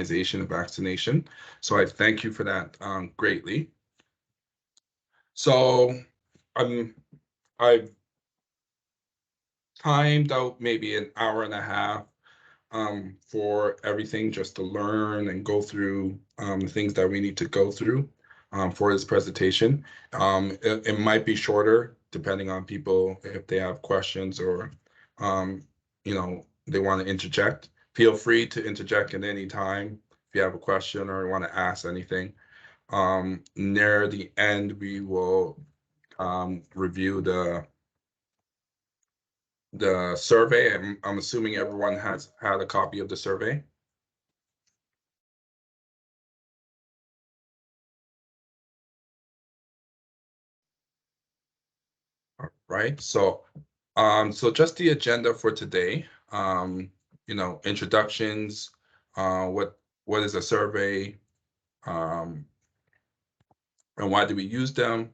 and vaccination. So I thank you for that greatly. So I've timed out maybe an hour and a half for everything just to learn and go through the things that we need to go through for this presentation. It might be shorter depending on people if they have questions or you know, they want to interject. Feel free to interject at any time if you have a question or want to ask anything. Near the end, we will review the survey. I'm assuming everyone has had a copy of the survey. All right. So just the agenda for today. You know, introductions, what is a survey, and why do we use them?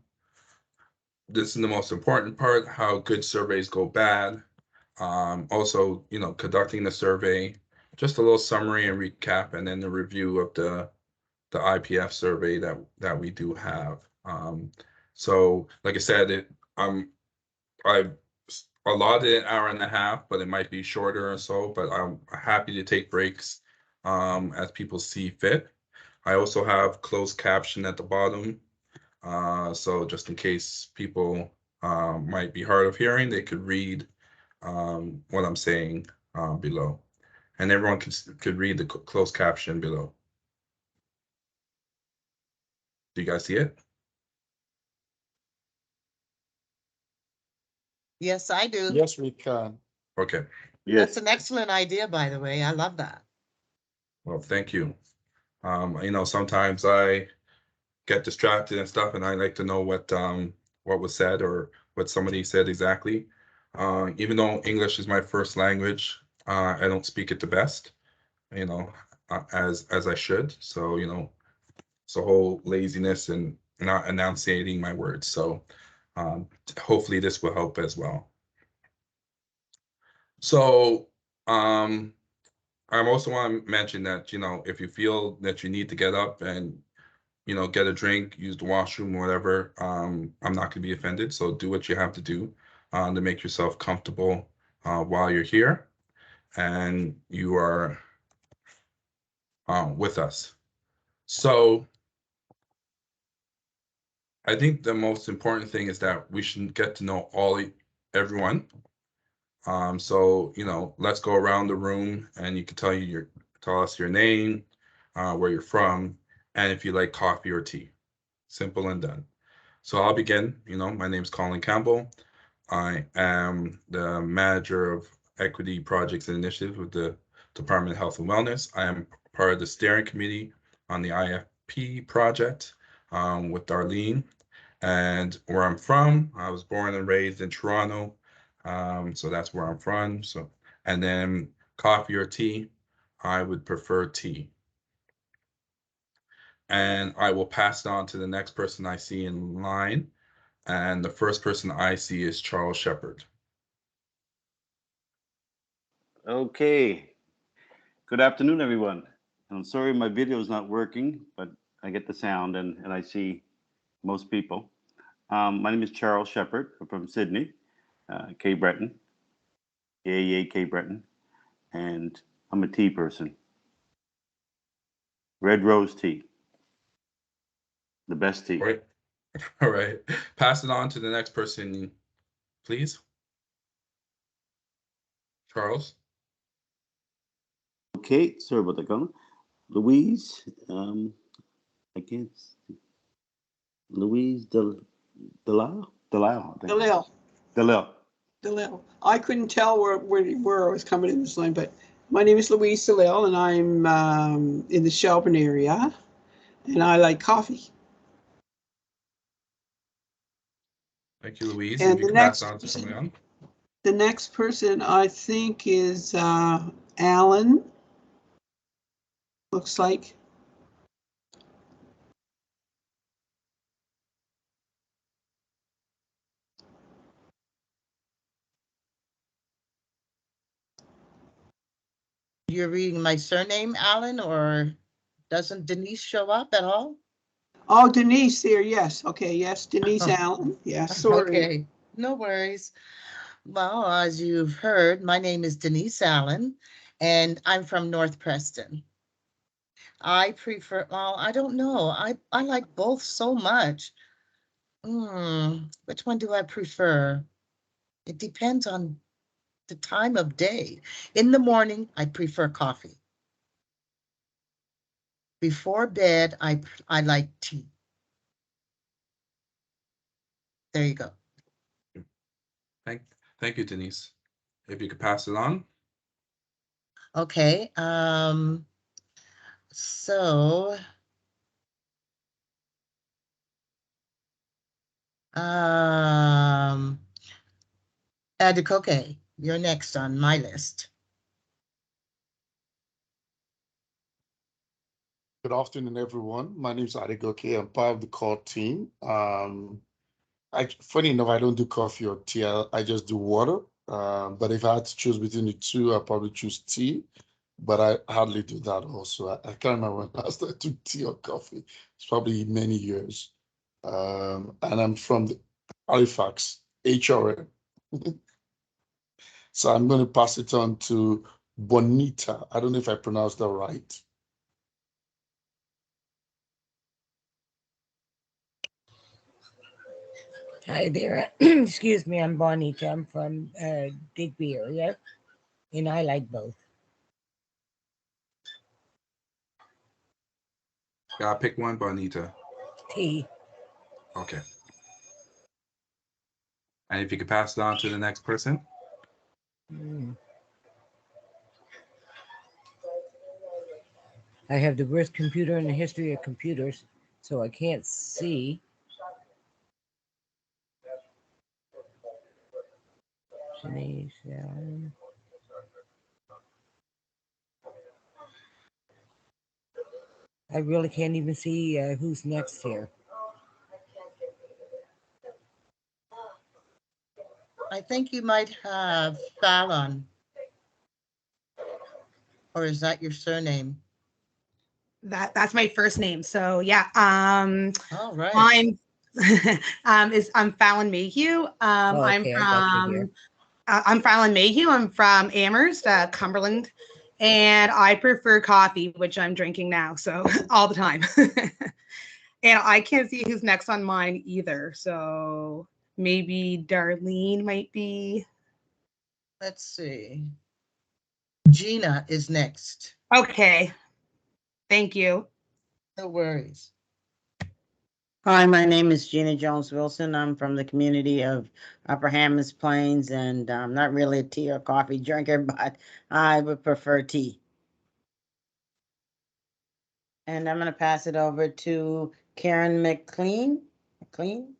This is the most important part, how good surveys go bad. Also, you know, conducting the survey, just a little summary and recap, and then the review of the IPF survey that we do have. So like I said, I've allotted an hour and a half, but it might be shorter or so, but I'm happy to take breaks as people see fit. I also have closed caption at the bottom. So just in case people might be hard of hearing, they could read what I'm saying below. And everyone could read the closed caption below. Do you guys see it? Yes, I do. Yes, we can. Okay. That's an excellent idea, by the way. I love that. Well, thank you. You know, sometimes I get distracted and stuff, and I like to know what was said or what somebody said exactly. Even though English is my first language, I don't speak it the best, you know, as I should. So, you know, it's a whole laziness and not enunciating my words. So hopefully this will help as well. So I also want to mention that, you know, if you feel that you need to get up and, you know, get a drink, use the washroom, whatever, I'm not going to be offended. So do what you have to do to make yourself comfortable while you're here and you are with us. So I think the most important thing is that we should get to know everyone. So, you know, let's go around the room and you can tell us your name, where you're from, and if you like coffee or tea. Simple and done. So I'll begin. You know, my name is Colin Campbell. I am the manager of equity projects and initiatives with the Department of Health and Wellness. I am part of the steering committee on the IFP project with Darlene. And where I'm from, I was born and raised in Toronto. So that's where I'm from. So, and then coffee or tea, I would prefer tea. And I will pass it on to the next person I see in line. And the first person I see is Charles Shepard. Okay. Good afternoon, everyone. I'm sorry my video is not working, but I get the sound and I see most people. My name is Charles Shepard. I'm from Sydney, Cape Breton, AAA Cape Breton, and I'm a tea person. Red rose tea, the best tea. All right. All right. Pass it on to the next person, please. Charles. Okay, sorry about that, Colin. Louise, I can't. Louise Delisle. I couldn't tell where I was coming in this line, but my name is Louise Delisle, and I'm in the Shelburne area, and I like coffee. Thank you, Louise. And if you can pass on to someone else. The next person I think is Alan. Looks like. You're reading my surname, Allen, or doesn't Denise show up at all? Oh, Denise there, yes. Okay, yes, Denise Allen. Yes, sorry. Okay, no worries. Well, as you've heard, my name is Denise Allen, and I'm from North Preston. I prefer, well, I don't know. I like both so much. Which one do I prefer? It depends on the time of day. In the morning, I prefer coffee. Before bed, I like tea. There you go. Thank you, Denise. If you could pass it on. Okay. So Adekoke, you're next on my list. Good afternoon, everyone. My name is Adegoke. I'm part of the core team. Funny enough, I don't do coffee or tea. I just do water. But if I had to choose between the two, I'd probably choose tea. But I hardly do that also. I can't remember when last I took tea or coffee. It's probably many years. And I'm from the Halifax, HRM. So I'm going to pass it on to Bonita. I don't know if I pronounced that right. Hi there. Excuse me, I'm Bonita. I'm from Digby area, and I like both. Gotta pick one, Bonita. Tea. Okay. And if you could pass it on to the next person. I have the worst computer in the history of computers, so I can't see. Shanice, I really can't even see who's next here. I think you might have Fallon. Or is that your surname? That's my first name. So yeah. All right. I'm Fallon Mayhew. Okay, I'm Fallon Mayhew. I'm from Amherst, Cumberland, and I prefer coffee, which I'm drinking now, so all the time. And I can't see who's next on mine either. So maybe Darlene might be. Let's see. Gina is next. Okay. Thank you. No worries. Hi, my name is Gina Jones Wilson. I'm from the community of Upper Hammonds Plains, and I'm not really a tea or coffee drinker, but I would prefer tea. And I'm going to pass it over to Karen McLean. McLean?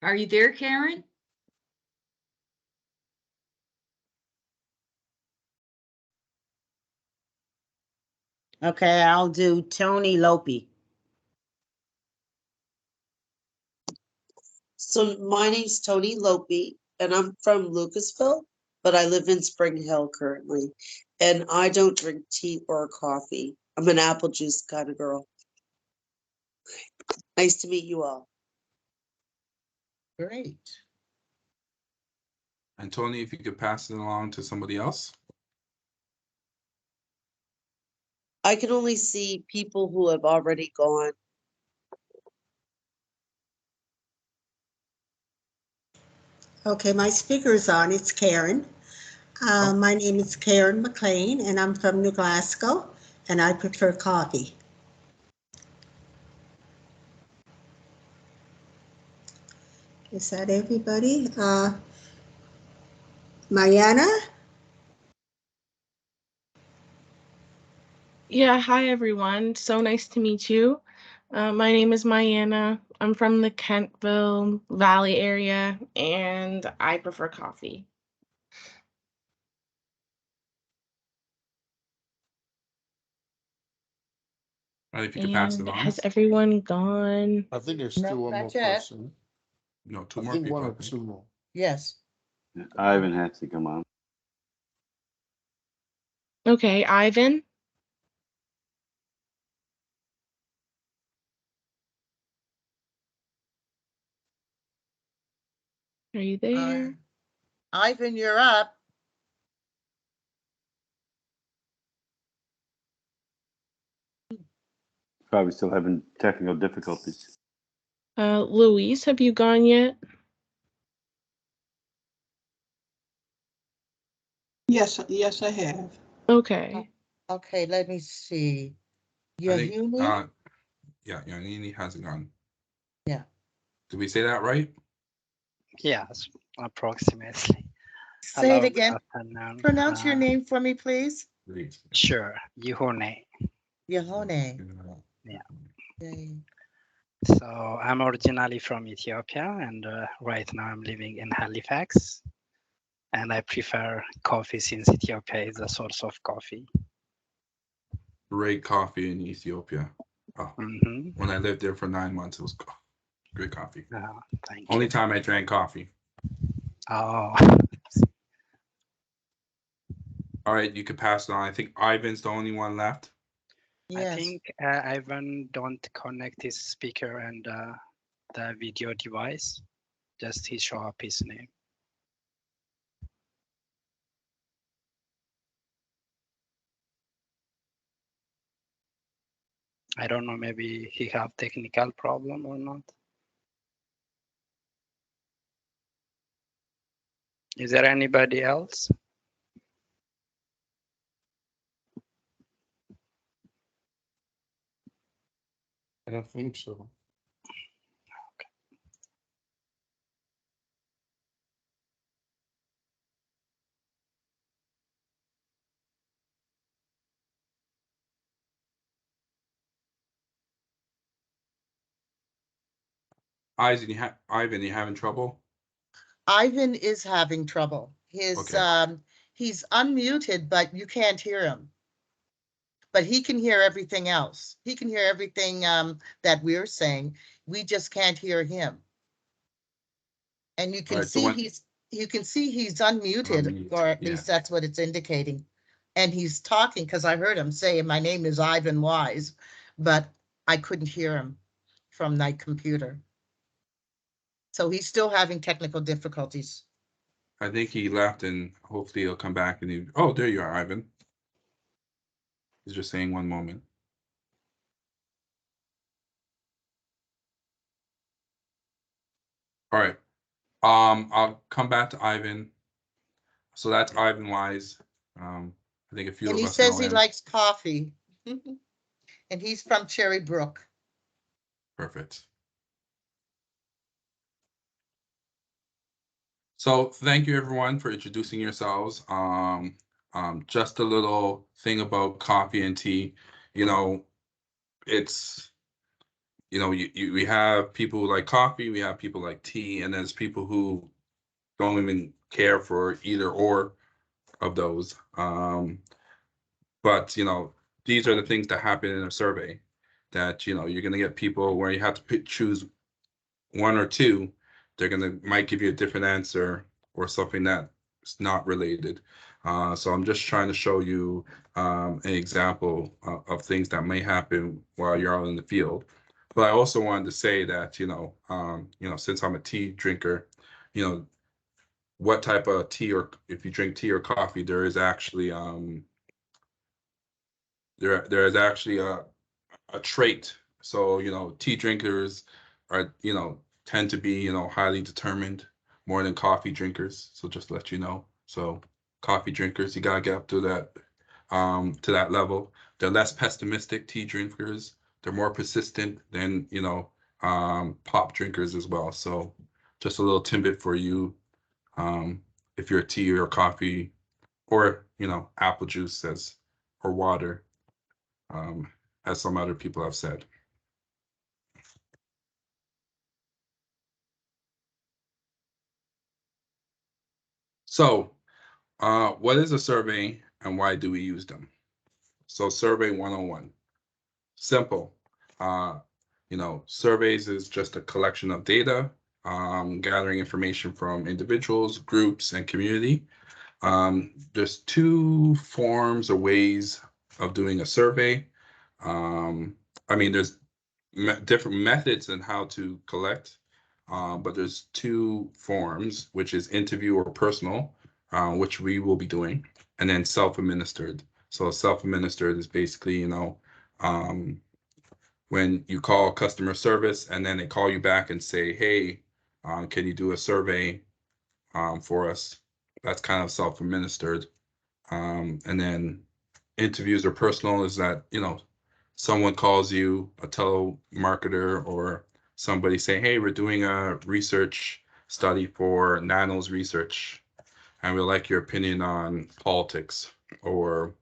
Are you there, Karen? Okay, I'll do Tony Lopi. So my name's Tony Lopi, and I'm from Lucasville, but I live in Spring Hill currently. And I don't drink tea or coffee. I'm an apple juice kind of girl. Nice to meet you all. Great. And Tony, if you could pass it along to somebody else. I can only see people who have already gone. Okay, my speaker is on. It's Karen. My name is Karen McLean, and I'm from New Glasgow, and I prefer coffee. Is that everybody? Mariana? Yeah, hi everyone. So nice to meet you. My name is Mariana. I'm from the Campbell Valley area, and I prefer coffee. All right, if you could pass it And on. has everyone gone? I think there's No, still one more not yet. person. No, two I more think people. one I or think. two more. Yes. Ivan has to come on. Okay, Ivan. Are you there? Ivan, you're up. Probably still having technical difficulties. Louise, have you gone yet? Yes, yes, I have. Okay. Okay, let me see. I think, Yahuni? yeah, Yanini hasn't gone. Yeah. Did we say that right? Yes, approximately. Say it Hello, good again. afternoon. Pronounce your name for me, please. Please. Sure, Yuhone. Yahone. Yeah. Okay. So I'm originally from Ethiopia, and right now I'm living in Halifax. And I prefer coffee since Ethiopia is a source of coffee. Great coffee in Ethiopia. Oh, when I lived there for 9 months, it was great coffee. Oh, thank Only you. time I drank coffee. Oh, All right, you could pass it on. I think Ivan's the only one left. I think Ivan don't connect his speaker and the video device. Just he show up his name. I don't know, maybe he have technical problem or not. Is there anybody else? I don't think so. Ivan, you having trouble? Ivan is having trouble. His Okay. he's unmuted, but you can't hear him. But he can hear everything else. He can hear everything that we're saying. We just can't hear him. And you can All right, so see when- he's unmuted, Unmute, or at yeah. least that's what it's indicating. And he's talking because I heard him say, "My name is Ivan Wise," but I couldn't hear him from my computer. So he's still having technical difficulties. I think he left, and hopefully he'll come back. And oh, there you are, Ivan. He's just saying one moment. All right. I'll come back to Ivan. So that's Ivan Wise. I think a few And of he us says know he him. likes coffee. And he's from Cherry Brook. Perfect. So thank you everyone for introducing yourselves. Just a little thing about coffee and tea. You know, it's, you know, we have people who like coffee, we have people like tea, and there's people who don't even care for either or of those. But you know, these are the things that happen in a survey that, you know, you're gonna get people where you have to choose one or two. They're might give you a different answer or something that's not related. So I'm just trying to show you an example of things that may happen while you're out in the field. But I also wanted to say that, you know, since I'm a tea drinker, you know, what type of tea, or if you drink tea or coffee, there is actually there is actually a trait. So, you know, tea drinkers are, you know, tend to be, you know, highly determined more than coffee drinkers. So just to let you know. So coffee drinkers, you gotta get up to that level. They're less pessimistic. Tea drinkers, they're more persistent than, you know, pop drinkers as well. So just a little tidbit for you, if you're a tea or coffee, or, you know, apple juice or water, as some other people have said. So what is a survey and why do we use them? So survey 101, simple. Surveys is just a collection of data, gathering information from individuals, groups, and community. There's two forms or ways of doing a survey. There's different methods in how to collect, but there's two forms, which is interview or personal, which we will be doing, and then self-administered. So self-administered is basically, when you call customer service and then they call you back and say, hey, can you do a survey for us? That's kind of self-administered. And then interviews or personal is that, someone calls you, a telemarketer or somebody saying, hey, we're doing a research study for Nano's research, and we'd like your opinion on politics or,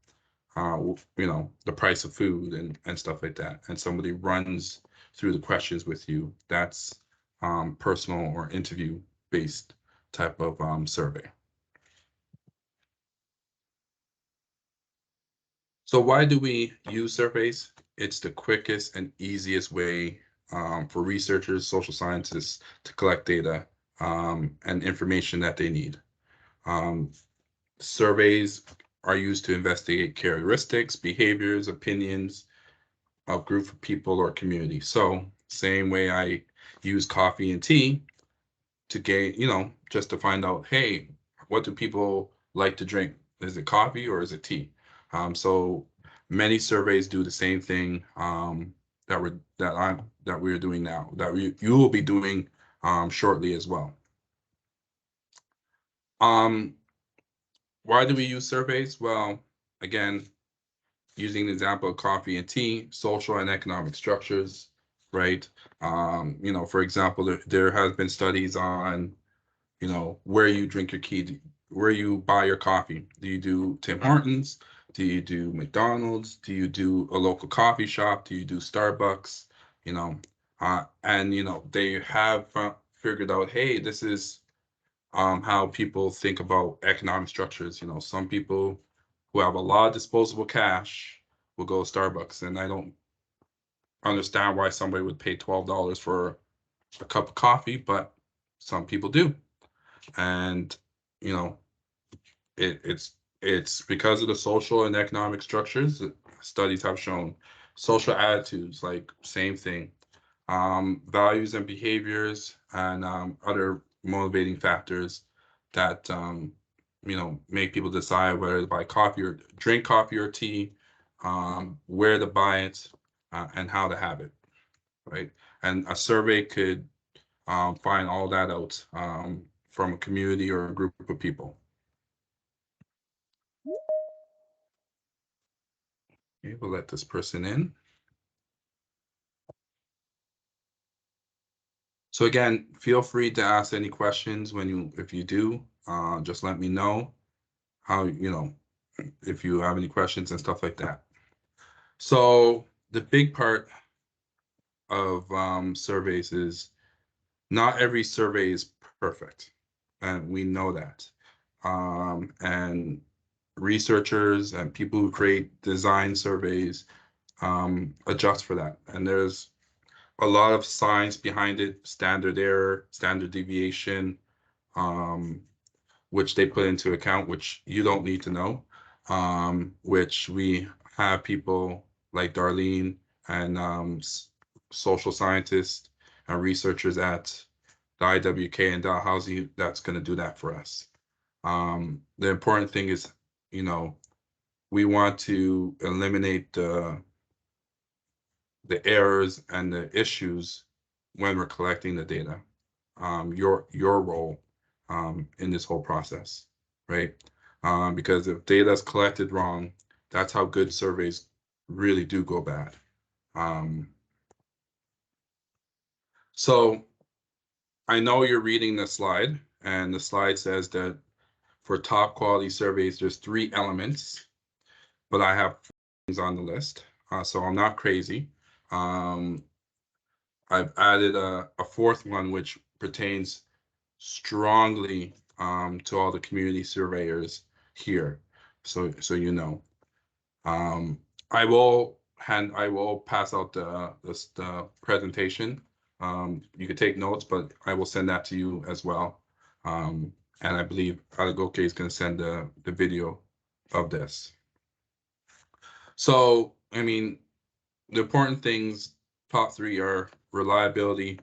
the price of food and stuff like that. And somebody runs through the questions with you. That's personal or interview-based type of survey. So why do we use surveys? It's the quickest and easiest way for researchers, social scientists to collect data and information that they need. Surveys are used to investigate characteristics, behaviors, opinions of group of people or community. So same way I use coffee and tea to gain, just to find out, hey, what do people like to drink? Is it coffee or is it tea? So many surveys do the same thing that we're doing now, that you will be doing shortly as well. Why do we use surveys? Well, again, using the example of coffee and tea, social and economic structures, right? For example, there has been studies on, where you drink your tea, where you buy your coffee. Do you do Tim Hortons? Do you do McDonald's? Do you do a local coffee shop? Do you do Starbucks? They have figured out, hey, this is how people think about economic structures. Some people who have a lot of disposable cash will go to Starbucks, and I don't understand why somebody would pay $12 for a cup of coffee, but some people do. And it's because of the social and economic structures that studies have shown. Social attitudes, like same thing. Values and behaviors and other motivating factors that make people decide whether to buy coffee or drink coffee or tea, where to buy it, and how to have it, right? And a survey could find all that out from a community or a group of people. Okay, we'll let this person in. So again, feel free to ask any questions if you do, just let me know how, if you have any questions and stuff like that. So the big part of surveys is not every survey is perfect, and we know that. And researchers and people who create design surveys adjust for that. And there's a lot of science behind it, standard error, standard deviation, which they put into account, which you don't need to know, which we have people like Darlene and social scientists and researchers at the IWK and Dalhousie that's going to do that for us. The important thing is, we want to eliminate the errors and the issues when we're collecting the data. Your role in this whole process, right? Because if data is collected wrong, that's how good surveys really do go bad. So I know you're reading the slide, and the slide says that for top quality surveys, there's 3 elements, but I have 4 things on the list, so I'm not crazy. I've added a 4th one, which pertains strongly to all the community surveyors here, so you know. I will pass out the presentation. You could take notes, but I will send that to you as well. And I believe Alagoke is going to send the video of this. So, I mean, the important things, top three are reliability,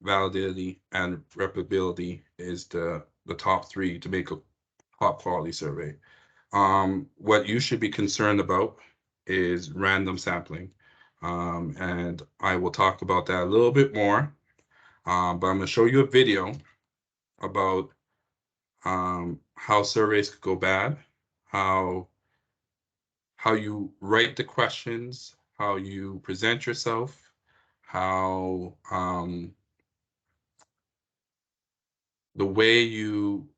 validity, and replicability is the top three to make a top quality survey. What you should be concerned about is random sampling. And I will talk about that a little bit more. But I'm going to show you a video about how surveys could go bad, how you write the questions, how you present yourself, how the way you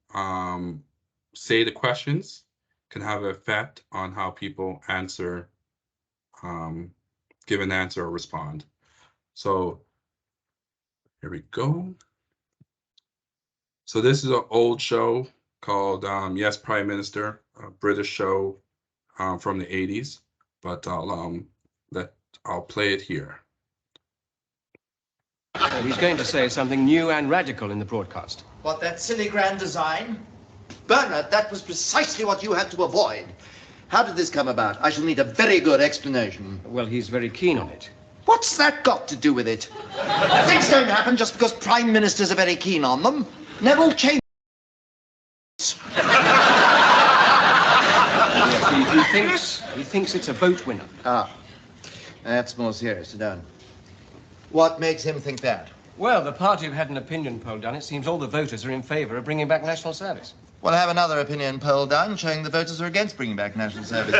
say the questions can have an effect on how people answer, give an answer or respond. So here we go. So this is an old show called Yes, Prime Minister, a British show from the 80s, but I'll play it here. He's going to say something new and radical in the broadcast. What, that silly grand design? Bernard, that was precisely what you had to avoid. How did this come about? I shall need a very good explanation. Well, he's very keen on it. What's that got to do with it? Things don't happen just because prime ministers are very keen on them. Neville changes. He thinks it's a vote winner. Ah, that's more serious. Sit down. What makes him think that? Well, the party have had an opinion poll done. It seems all the voters are in favour of bringing back national service. Well, have another opinion poll done showing the voters are against bringing back national service.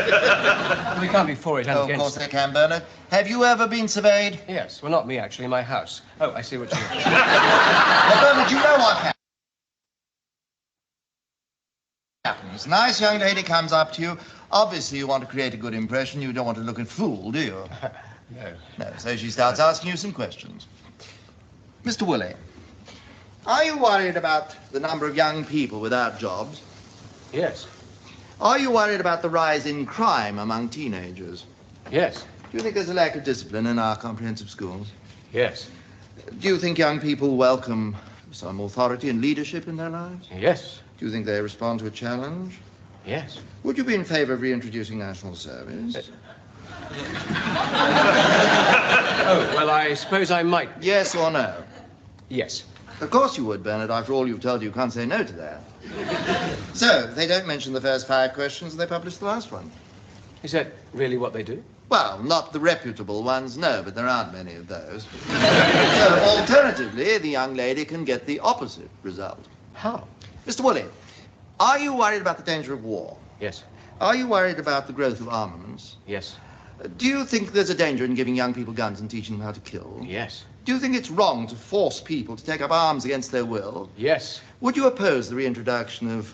We can't be for it and against. Of course they can, Bernard. Have you ever been surveyed? Yes. Well, not me, actually. My house. Oh, I see what you mean. Well, Bernard, you know what happens. A nice young lady comes up to you. Obviously, you want to create a good impression. You don't want to look a fool, do you? No. No. So she starts asking you some questions. Mr. Woolley, are you worried about the number of young people without jobs? Yes. Are you worried about the rise in crime among teenagers? Yes. Do you think there's a lack of discipline in our comprehensive schools? Yes. Do you think young people welcome some authority and leadership in their lives? Yes. Do you think they respond to a challenge? Yes. Would you be in favor of reintroducing national service? Oh, well, I suppose I might. Yes or no? Yes. Of course you would, Bernard. After all you've told you can't say no to that. So, they don't mention the first 5 questions, and they publish the last one. Is that really what they do? Well, not the reputable ones, no, but there aren't many of those. So, alternatively, the young lady can get the opposite result. How? Mr. Woolley, are you worried about the danger of war? Yes. Are you worried about the growth of armaments? Yes. Do you think there's a danger in giving young people guns and teaching them how to kill? Yes. Do you think it's wrong to force people to take up arms against their will? Yes. Would you oppose the reintroduction of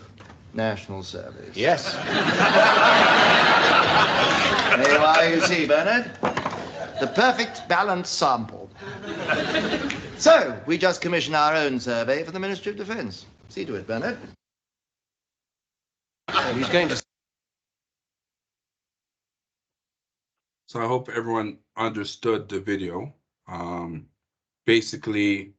national service? Yes. There you are, you see, Bernard. The perfect balanced sample. So, we just commissioned our own survey for the Ministry of Defence. See to it, Bernard. So he's going to... So I hope everyone understood the video. Basically,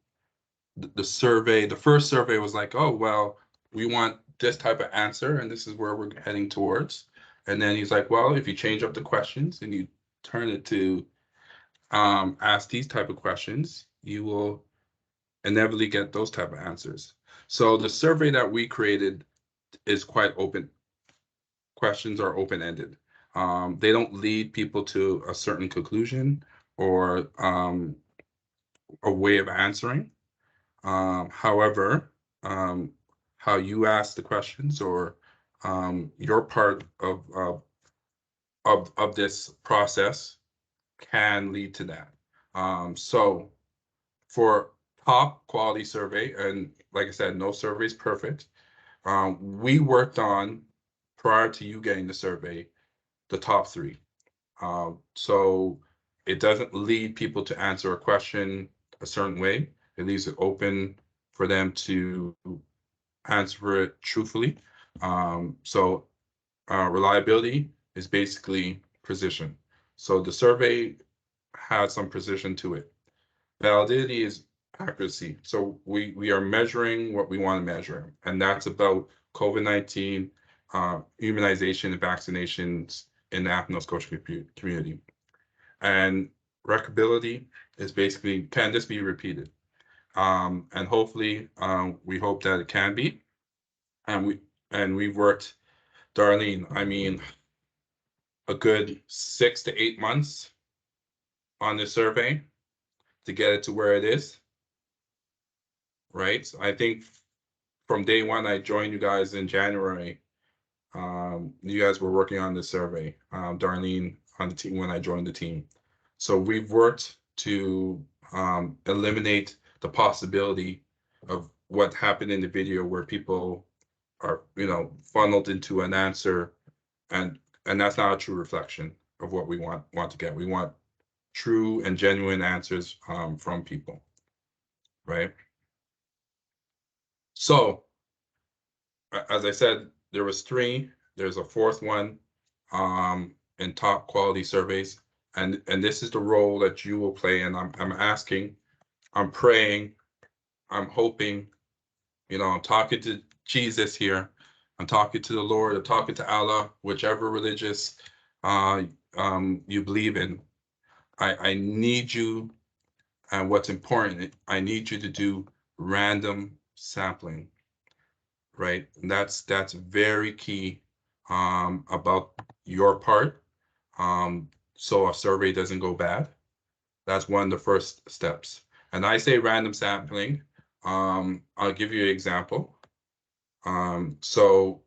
the survey, the first survey was like, oh, well, we want this type of answer, and this is where we're heading towards. And then he's like, well, if you change up the questions and you turn it to ask these type of questions, you will inevitably get those type of answers. So the survey that we created is quite open. Questions are open-ended. They don't lead people to a certain conclusion or a way of answering. However, how you ask the questions or your part of this process can lead to that. So for top quality survey, and like I said, no survey is perfect. We worked on, prior to you getting the survey, the top 3. So it doesn't lead people to answer a question a certain way. It leaves it open for them to answer it truthfully. So reliability is basically precision. So the survey has some precision to it. Validity is accuracy. So we are measuring what we want to measure, and that's about COVID-19, immunization and vaccinations in the Nova Scotia community. And recordability is basically, can this be repeated? And hopefully, we hope that it can be. And we've worked, Darlene, I mean, a good 6 to 8 months on this survey to get it to where it is, right? So I think from day one, I joined you guys in January. You guys were working on this survey, Darlene on the team when I joined the team. So we've worked to eliminate the possibility of what happened in the video where people are, funneled into an answer, and that's not a true reflection of what we want to get. We want true and genuine answers from people, right? So, as I said, there was 3. There's a 4th one in top quality surveys, and this is the role that you will play. And I'm asking, I'm praying, I'm hoping, I'm talking to Jesus here. I'm talking to the Lord. I'm talking to Allah, whichever religious you believe in. I need you, and what's important, I need you to do random sampling, right? And that's very key about your part, so a survey doesn't go bad. That's one of the first steps. And I say random sampling. I'll give you an example. So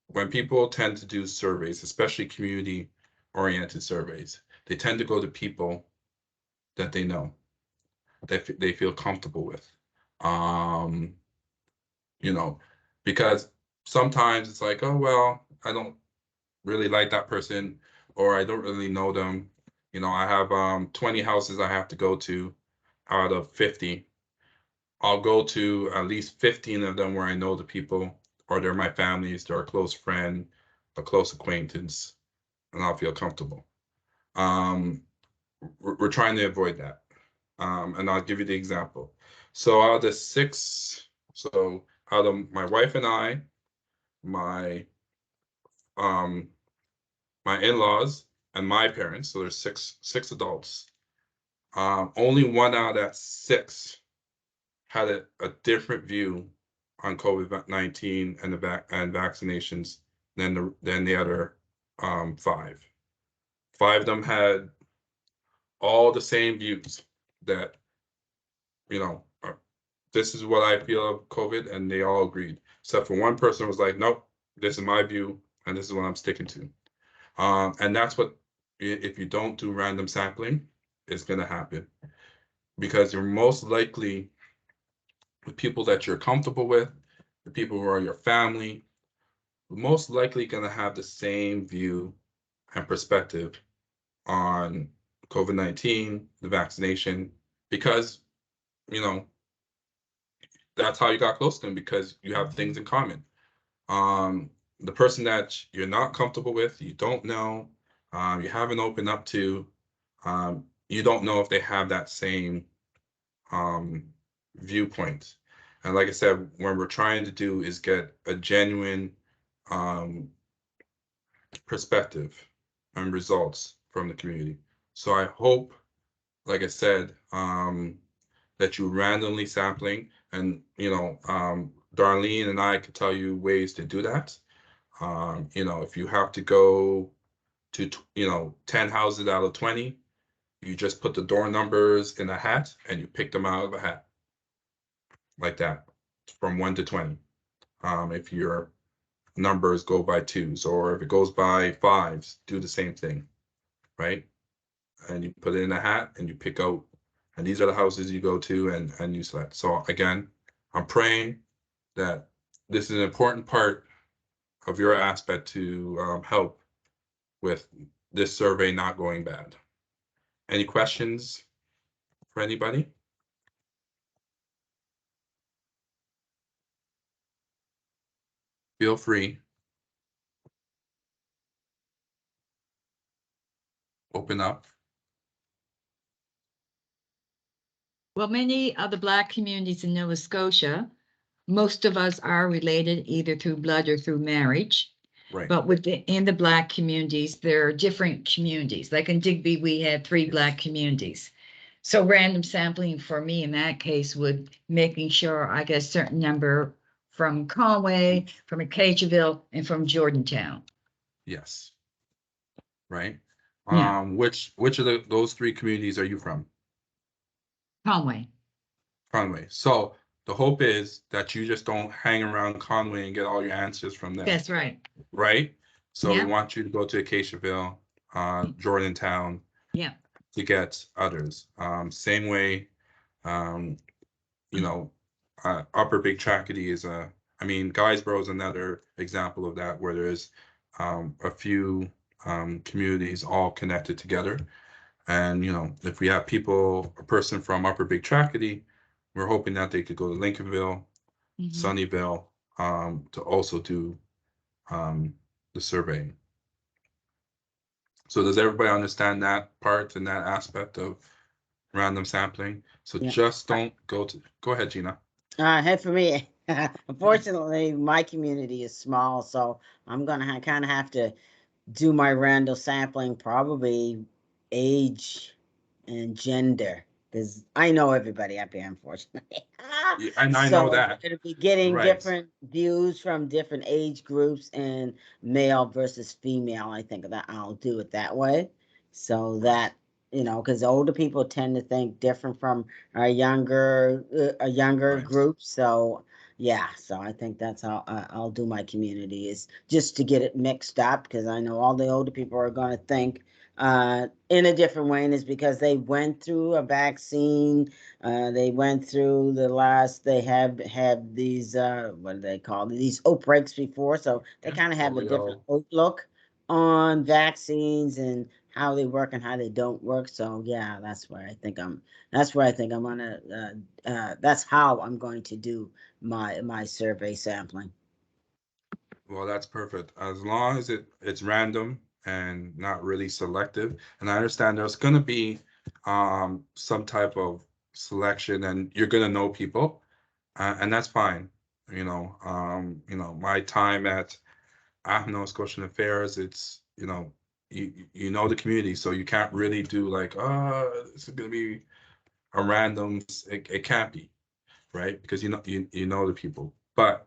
when people tend to do surveys, especially community-oriented surveys, they tend to go to people that they know, that they feel comfortable with. Because sometimes it's like, oh, well, I don't really like that person, or I don't really know them. I have 20 houses I have to go to out of 50. I'll go to at least 15 of them where I know the people, or they're my families, they're a close friend, a close acquaintance, and I'll feel comfortable. We're trying to avoid that. And I'll give you the example. So out of the 6, so out of my wife and I, my in-laws, and my parents, so there's six adults. Only 1 out of that 6 had a different view on COVID-19 and vaccinations than the other 5. 5 of them had all the same views that, this is what I feel of COVID, and they all agreed. Except for one person was like, nope, this is my view, and this is what I'm sticking to. And that's what, if you don't do random sampling, is going to happen. Because you're most likely, the people that you're comfortable with, the people who are your family, most likely going to have the same view and perspective on COVID-19, the vaccination, because, that's how you got close to them, because you have things in common. The person that you're not comfortable with, you don't know, you haven't opened up to, you don't know if they have that same viewpoint. And like I said, what we're trying to do is get a genuine perspective and results from the community. So I hope, like I said, that you randomly sampling, and Darlene and I could tell you ways to do that. If you have to go to 10 houses out of 20, you just put the door numbers in a hat and you pick them out of a hat, like that, from 1 to 20. If your numbers go by 2s, or if it goes by 5s, do the same thing, right? And you put it in a hat and you pick out, and these are the houses you go to and you select. So again, I'm praying that this is an important part of your aspect to help with this survey not going bad. Any questions for anybody? feel free. Open up. Well, many of the Black communities in Nova Scotia, most of us are related either through blood or through marriage. Right. But in the Black communities, there are different communities. Like in Digby, we had 3 Black communities. So random sampling for me in that case would making sure I get a certain number from Conway, from Acadiaville, and from Jordantown. Yes. Right. Yeah. Which of those 3 communities are you from? Conway. Conway. So the hope is that you just don't hang around Conway and get all your answers from them. That's right. Right. So Yeah. we want you to go to Acadiaville, Jordantown, Yeah. to get others. Same way, you know, Upper Big Tracadie is I mean, Guysborough is another example of that, where there's a few communities all connected together. And, you know, if we have a person from Upper Big Tracadie, we're hoping that they could go to Lincolnville, Sunnyvale, to also do the surveying. So does everybody understand that part and that aspect of random sampling? So Yeah. just don't go ahead, Gina. For me, unfortunately, my community is small, so I'm gonna kind of have to do my random sampling, probably age and gender, because I know everybody up here, unfortunately. Yeah, and I So know that. it'll be getting Right. different views from different age groups and male versus female. I think that I'll do it that way, so that because older people tend to think different from a younger Right. group. So yeah, so I think that's how I'll do my community, is just to get it mixed up, because I know all the older people are going to think in a different way, and it's because they went through a vaccine. They went through they have had these what do they call these outbreaks before, so they kind of have a different outlook on vaccines and how they work and how they don't work. So yeah, that's where I think I'm gonna that's how I'm going to do my survey sampling. Well, that's perfect. As long as it's random and not really selective. And I understand there's going to be some type of selection, and you're going to know people, and that's fine. My time at Nova Scotian Affairs, it's you know the community, so you can't really do like, this is going to be a random. It can't be, right? Because you know the people, but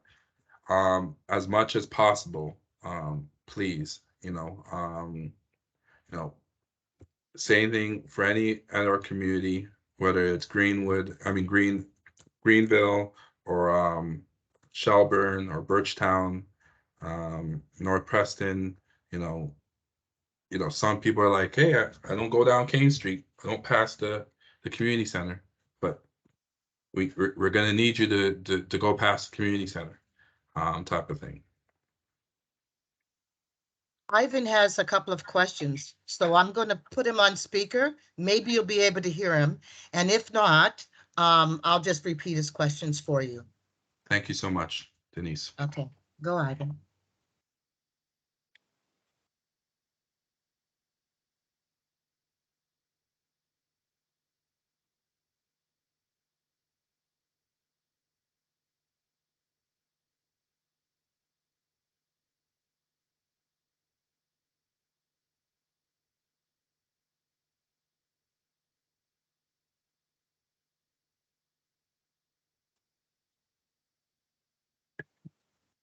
as much as possible, please, say anything for any at our community, whether it's Greenville, or Shelburne, or Birchtown, North Preston. Some people are like, hey, I don't go down King Street, I don't pass the community center, but we're gonna need you to go past the community center, type of thing. Ivan has a couple of questions, so I'm going to put him on speaker. Maybe you'll be able to hear him, and if not, I'll just repeat his questions for you. Thank you so much, Denise. Okay, go Ivan.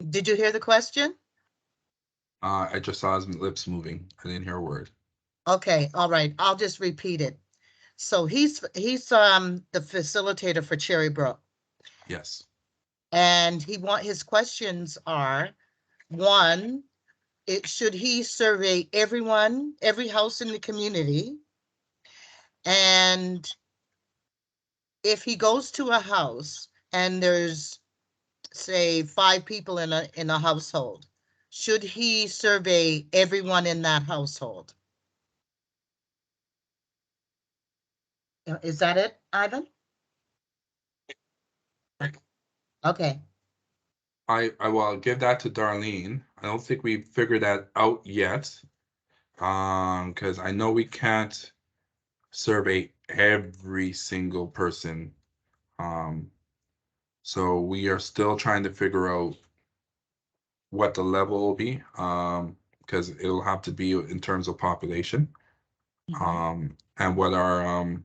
Did you hear the question? I just saw his lips moving. I didn't hear a word. Okay, all right. I'll just repeat it. So he's the facilitator for Cherry Brook. Yes. And his questions are, one, should he survey every house in the community? And if he goes to a house and there's, say, 5 people in a household, should he survey everyone in that household? Is that it, Ivan? Okay. I will give that to Darlene. I don't think we figured that out yet. Because I know we can't survey every single person. So we are still trying to figure out what the level will be. Because it'll have to be in terms of population. And what our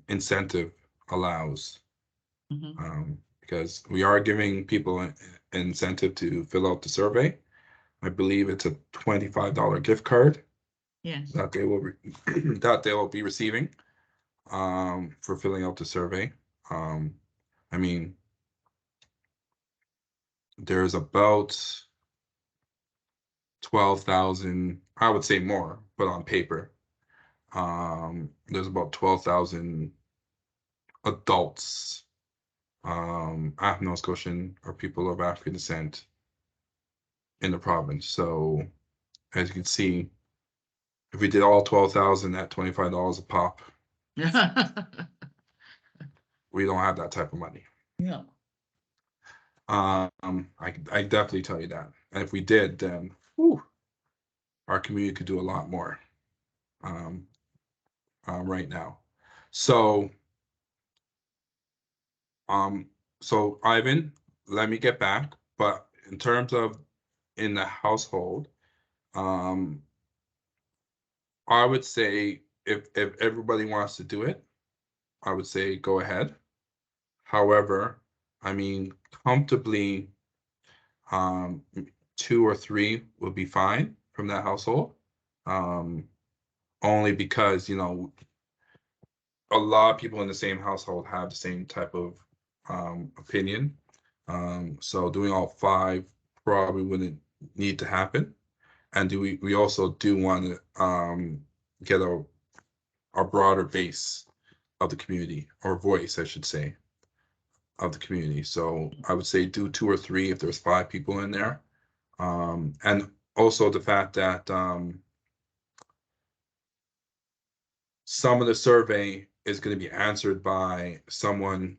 incentive allows. Because we are giving people an incentive to fill out the survey. I believe it's a $25 gift card. Yes. That they will that they will be receiving for filling out the survey. I mean, there's about 12,000, I would say more, but on paper. There's about 12,000 adults, Afro Scotian or people of African descent in the province. So as you can see, if we did all 12,000 at $25 a pop, we don't have that type of money. Yeah. I definitely tell you that. And if we did, then whew, our community could do a lot more right now. So, so Ivan, let me get back. But in terms of in the household, I would say if everybody wants to do it, I would say go ahead. However, I mean, comfortably, 2 or 3 would be fine from that household. Only because, you know, a lot of people in the same household have the same type of opinion. So doing all 5 probably wouldn't need to happen. And we also do want to get a broader base of the community, or voice, I should say, of the community. So I would say do 2 or 3 if there's 5 people in there. And also the fact that some of the survey is going to be answered by someone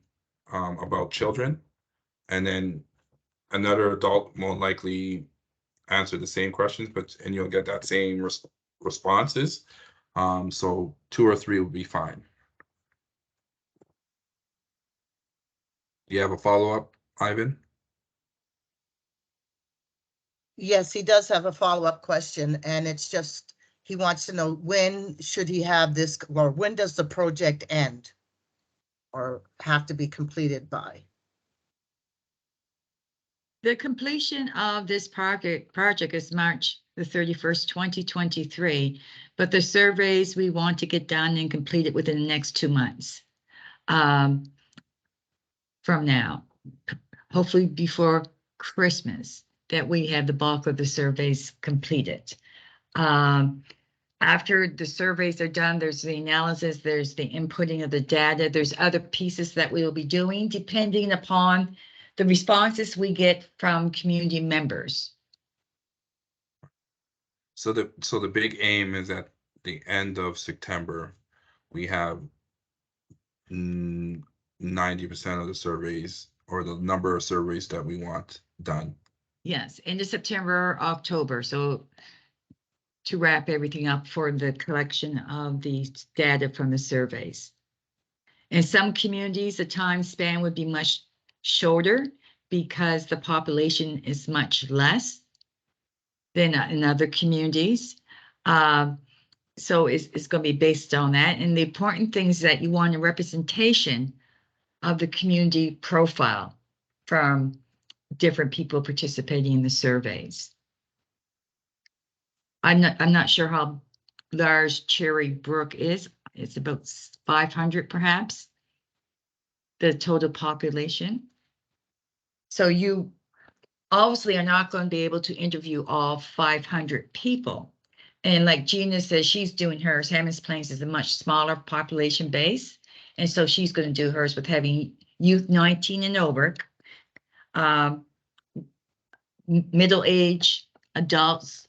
about children, and then another adult will likely answer the same questions, and you'll get that same responses. So 2 or 3 will be fine. Do you have a follow-up, Ivan? Yes, he does have a follow-up question, and it's just, he wants to know when should he have this, or when does the project end or have to be completed by? The completion of this project is March the 31st, 2023, but the surveys we want to get done and completed within the next 2 months from now, hopefully before Christmas, that we have the bulk of the surveys completed. After the surveys are done, there's the analysis, there's the inputting of the data, there's other pieces that we will be doing depending upon the responses we get from community members. So the big aim is at the end of September, we have 90% of the surveys, or the number of surveys that we want done. Yes, end of September, October. So to wrap everything up for the collection of the data from the surveys. In some communities, the time span would be much shorter because the population is much less than in other communities. So it's going to be based on that. And the important thing is that you want a representation of the community profile from different people participating in the surveys. I'm not sure how large Cherry Brook is. It's about 500 perhaps, the total population. So you obviously are not going to be able to interview all 500 people. And like Gina says, she's doing hers. Hammonds Plains is a much smaller population base. And so she's going to do hers with having youth 19 and over, middle age, adults,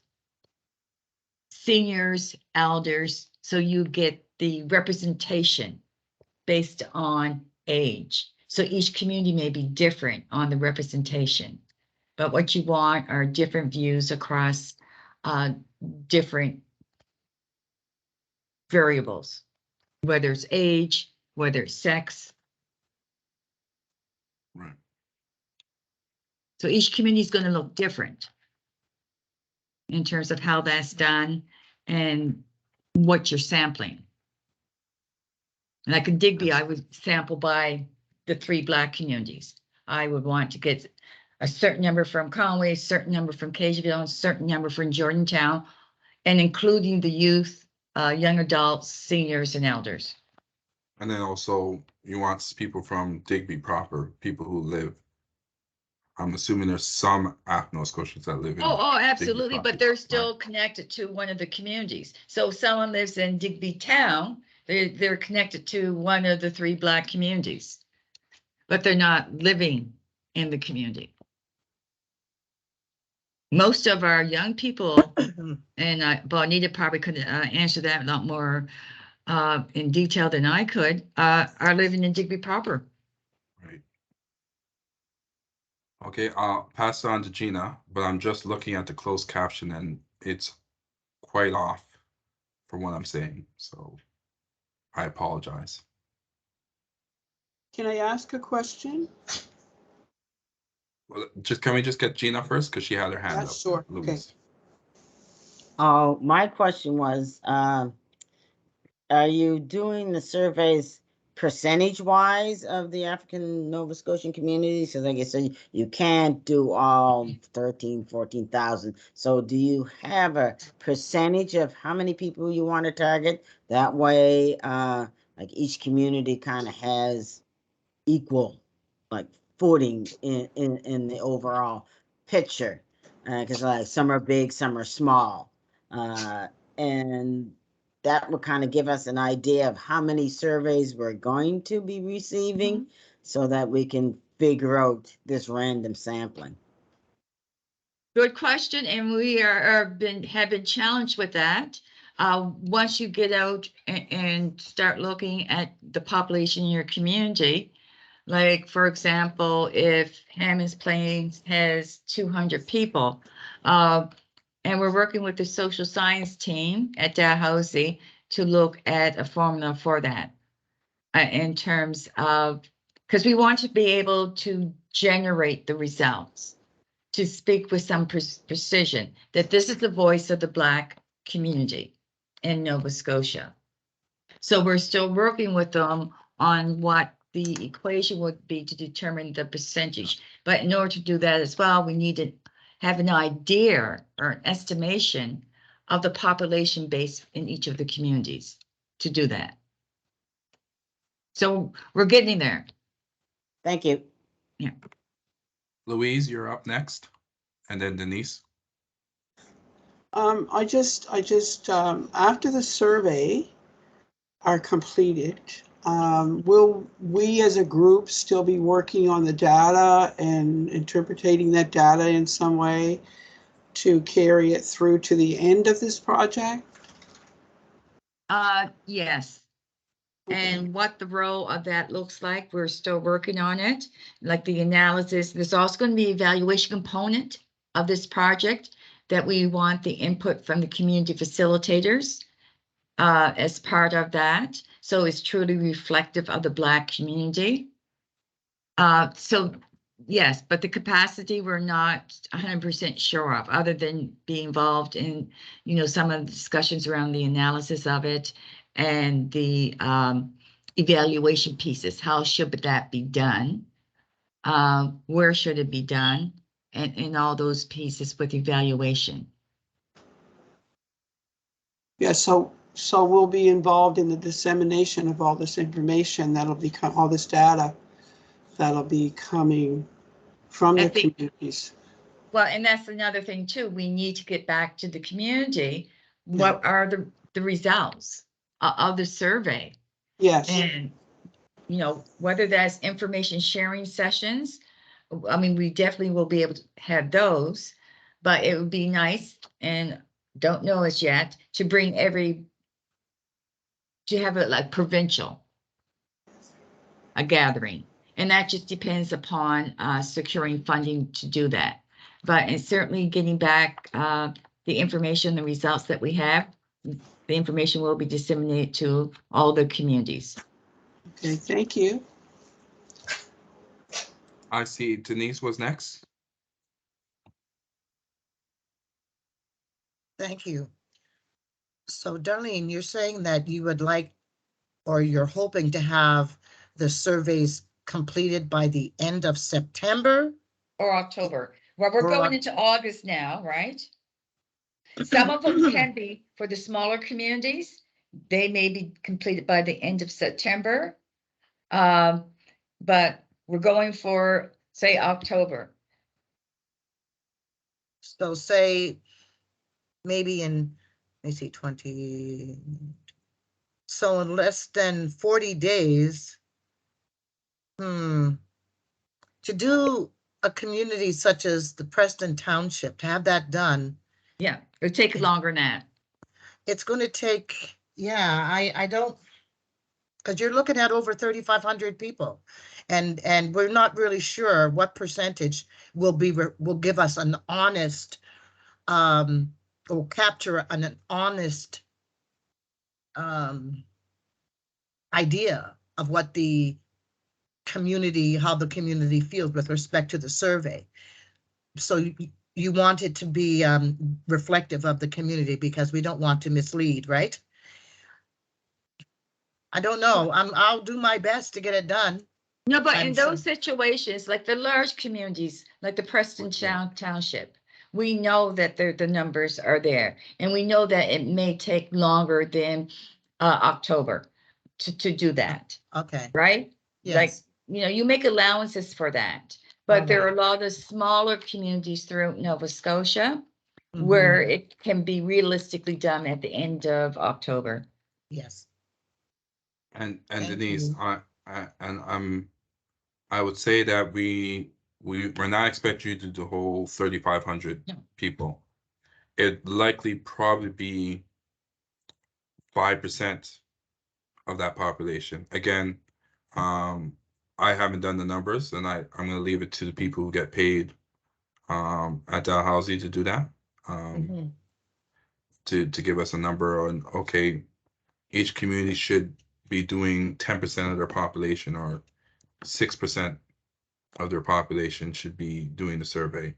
seniors, elders. So you get the representation based on age. So each community may be different on the representation, but what you want are different views across different variables, whether it's age, whether it's sex. Right. So each community is going to look different in terms of how that's done and what you're sampling. Like in Digby, I would sample by the 3 Black communities. I would want to get a certain number from Conway, a certain number from Cageville, and a certain number from Jordantown, and including the youth, young adults, seniors, and elders. And then also you want people from Digby proper, people who live. I'm assuming there's some Nova Scotians that live in. Oh, Digby absolutely, proper, but they're right? still connected to one of the communities. So if someone lives in Digby Town, they're connected to one of the 3 Black communities, but they're not living in the community. Most of our young people, and Bonita probably could answer that a lot more in detail than I could, are living in Digby proper. Right. Okay, I'll pass on to Gina, but I'm just looking at the closed caption and it's quite off from what I'm saying, so I apologize. Can I ask a question? Well, can we just get Gina first because she had her hand Yeah, up? sure. Louise. Okay. Oh, my question was, are you doing the surveys percentage-wise of the African Nova Scotian communities? Because like I said, you can't do all 13, 14,000. So do you have a percentage of how many people you want to target? That way, like each community kind of has equal, like footing in the overall picture. Because like some are big, some are small. And that would kind of give us an idea of how many surveys we're going to be receiving so that we can figure out this random sampling. Good question, and we have been challenged with that. Once you get out and start looking at the population in your community, like for example, if Hammonds Plains has 200 people, and we're working with the social science team at Dalhousie to look at a formula for that in terms of, because we want to be able to generate the results, to speak with some precision that this is the voice of the Black community in Nova Scotia. So we're still working with them on what the equation would be to determine the percentage. But in order to do that as well, we need to have an idea or an estimation of the population base in each of the communities to do that. So we're getting there. Thank you. Yeah. Louise, you're up next, and then Denise. I just after the survey are completed, will we as a group still be working on the data and interpreting that data in some way to carry it through to the end of this project? Yes. And what the role of that looks like, we're still working on it. Like the analysis, there's also going to be an evaluation component of this project that we want the input from the community facilitators as part of that. So it's truly reflective of the Black community. So yes, but the capacity we're not 100% sure of, other than being involved in, some of the discussions around the analysis of it and the evaluation pieces. How should that be done? Where should it be done? And all those pieces with evaluation. Yeah, so we'll be involved in the dissemination of all this information that'll become, all this data that'll be coming from the communities. Well, and that's another thing too. We need to get back to the community. What are the results of the survey? Yes. And, whether that's information sharing sessions, I mean, we definitely will be able to have those, but it would be nice, and don't know as yet, to bring to have it like provincial, a gathering, And that just depends upon securing funding to do that. But it's certainly getting back the information, the results that we have. The information will be disseminated to all the communities. Okay, thank you. I see Denise was next. Thank you. So Darlene, you're saying that you would like, or you're hoping to have the surveys completed by the end of September? Or October. Well, we're going into August now, right? Some of them can be for the smaller communities. They may be completed by the end of September. But we're going for, say, October. So say maybe in, let me see, 20. So in less than 40 days, to do a community such as the Preston Township, to have that done. Yeah, it'll take longer than that. It's going to take, yeah, I don't, because you're looking at over 3,500 people, and we're not really sure what percentage will give us an honest, will capture an honest idea of what the community, how the community feels with respect to the survey. So you want it to be reflective of the community, because we don't want to mislead, right? I don't know. I'll do my best to get it done. No, but in those situations, like the large communities, like the Preston Township, we know that the numbers are there, and we know that it may take longer than October to do that. Okay. Right? Yes. Like, you make allowances for that, but there are a lot of smaller communities throughout Nova Scotia where it can be realistically done at the end of October. Yes. And Denise, I would say that we're not expecting you to do the whole 3,500 people. It likely probably be 5% of that population. Again, I haven't done the numbers, and I'm going to leave it to the people who get paid at Dalhousie to do that. To give us a number on, okay, each community should be doing 10% of their population, or 6% of their population should be doing the survey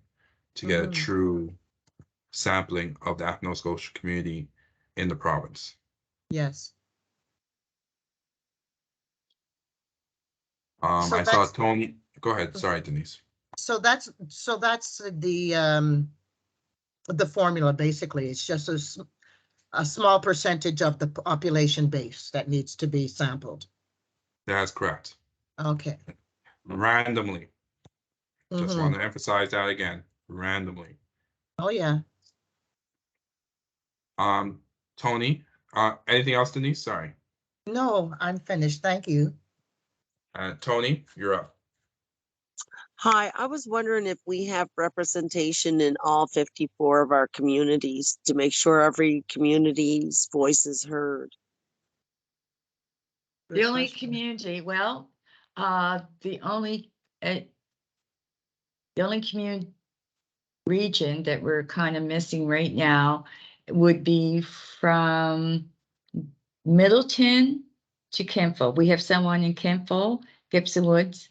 to get a true sampling of the Ethno Scotia community in the province. Yes. I saw Tony. Go ahead. Sorry, Denise. So that's the formula. Basically, it's just a small percentage of the population base that needs to be sampled. That's correct. Okay. Randomly. Just want to emphasize that again. Randomly. Oh yeah. Tony, anything else, Denise? Sorry. No, I'm finished. Thank you. Tony, you're up. Hi, I was wondering if we have representation in all 54 of our communities to make sure every community's voice is heard. The only community, well, the only community region that we're kind of missing right now would be from Middleton to Campbell. We have someone in Campbell, Gibson Woods,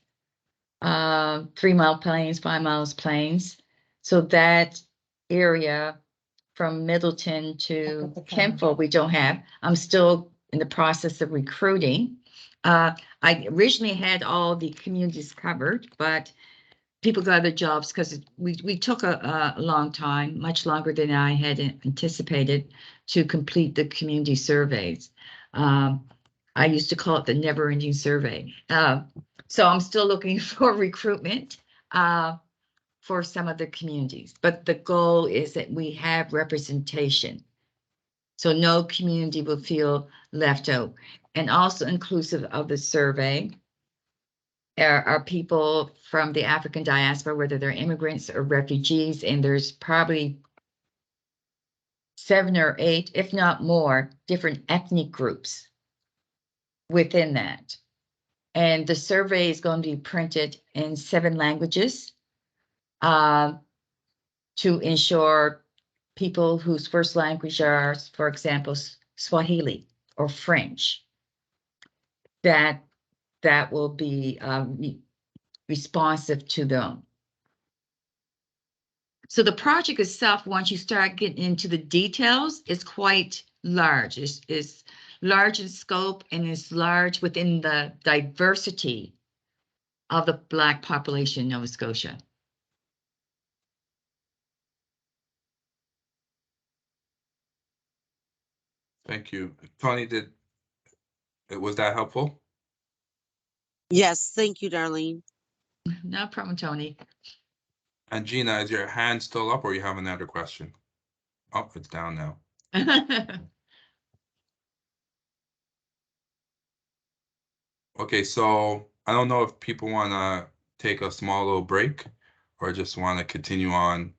3 Mile Plains, 5 Miles Plains. So that area from Middleton to Campbell, we don't have. I'm still in the process of recruiting. I originally had all the communities covered, but people got other jobs because we took a long time, much longer than I had anticipated, to complete the community surveys. I used to call it the never-ending survey. So I'm still looking for recruitment for some of the communities, but the goal is that we have representation. So no community will feel left out. And also inclusive of the survey are people from the African diaspora, whether they're immigrants or refugees, and there's probably 7 or 8, if not more, different ethnic groups within that. And the survey is going to be printed in 7 languages to ensure people whose first language are, for example, Swahili or French, that will be responsive to them. So the project itself, once you start getting into the details, is quite large. It's large in scope and it's large within the diversity of the Black population in Nova Scotia. Thank you. Tony, was that helpful? Yes, thank you, Darlene. No problem, Tony. And Gina, is your hand still up or you have another question? Oh, it's down now. Okay, so I don't know if people want to take a small little break or just want to continue on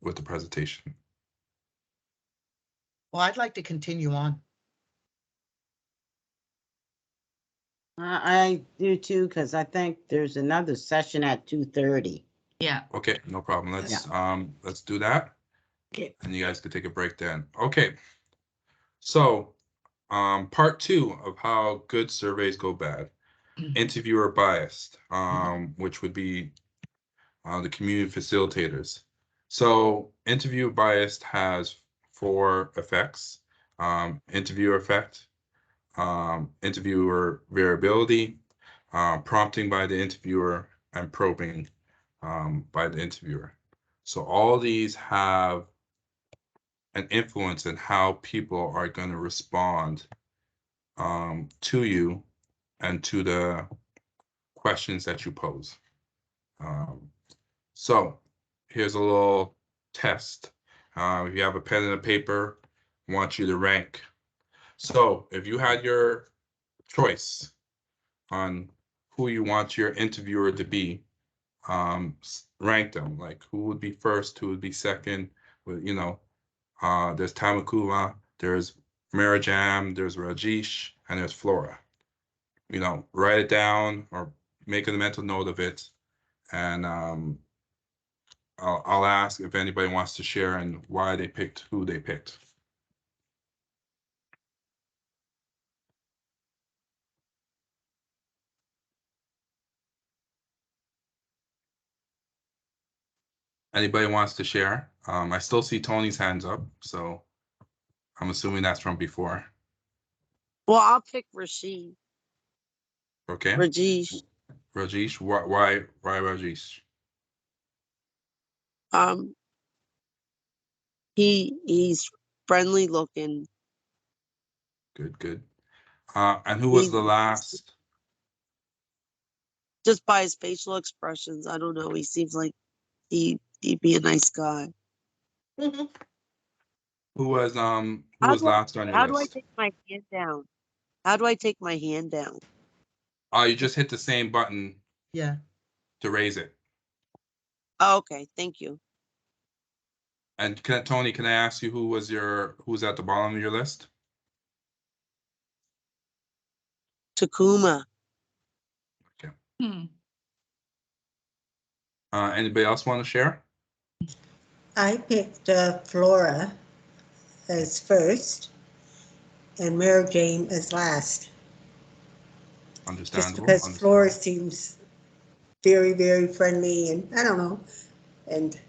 with the presentation. Well, I'd like to continue on. I do too, because I think there's another session at 2:30. Yeah. Okay, no problem. Let's do that. Okay. And you guys can take a break then. Okay. So part 2 of how good surveys go bad. Interviewer biased, which would be the community facilitators. So interview biased has 4 effects. Interviewer effect, interviewer variability, prompting by the interviewer, and probing by the interviewer. So all these have an influence in how people are going to respond to you and to the questions that you pose. So here's a little test. If you have a pen and a paper, I want you to rank. So if you had your choice on who you want your interviewer to be, rank them, like who would be first, who would be second, you know, there's Tamakula, there's Marijam, there's Rajesh, and there's Flora. You know, write it down or make a mental note of it, and I'll ask if anybody wants to share and why they picked who they picked. Anybody wants to share? I still see Tony's hands up, so I'm assuming that's from before. Well, I'll pick Rashid. Okay. Rajesh. Rajesh, why Rajesh? He's friendly looking. Good. And who was the last? Just by his facial expressions, I don't know. He seems like he'd be a nice guy. Who was last on your list? How do I take my hand down? How do I take my hand down? You just hit the same button. Yeah. To raise it. Oh, okay, thank you. And Tony, can I ask you who's at the bottom of your list? Takuma. Okay. Anybody else want to share? I picked Flora as first and Mary Jane as last. Understandable. Just because Flora seems very, very friendly, and I don't know, and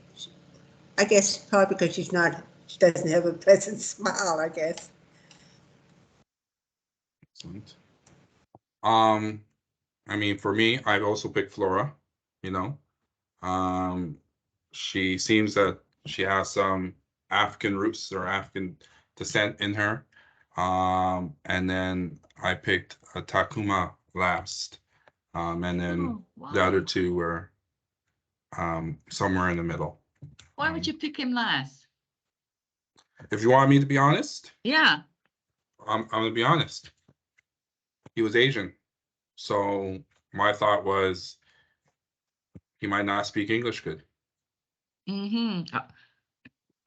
I guess probably because she doesn't have a pleasant smile, I guess. Excellent. I mean, for me, I've also picked Flora, you know. She seems that she has some African roots or African descent in her. And then I picked Takuma last. And then the other 2 were somewhere in the middle. Why would you pick him last? If you want me to be honest, yeah, I'm gonna be honest. He was Asian, so my thought was he might not speak English good. Mm-hmm.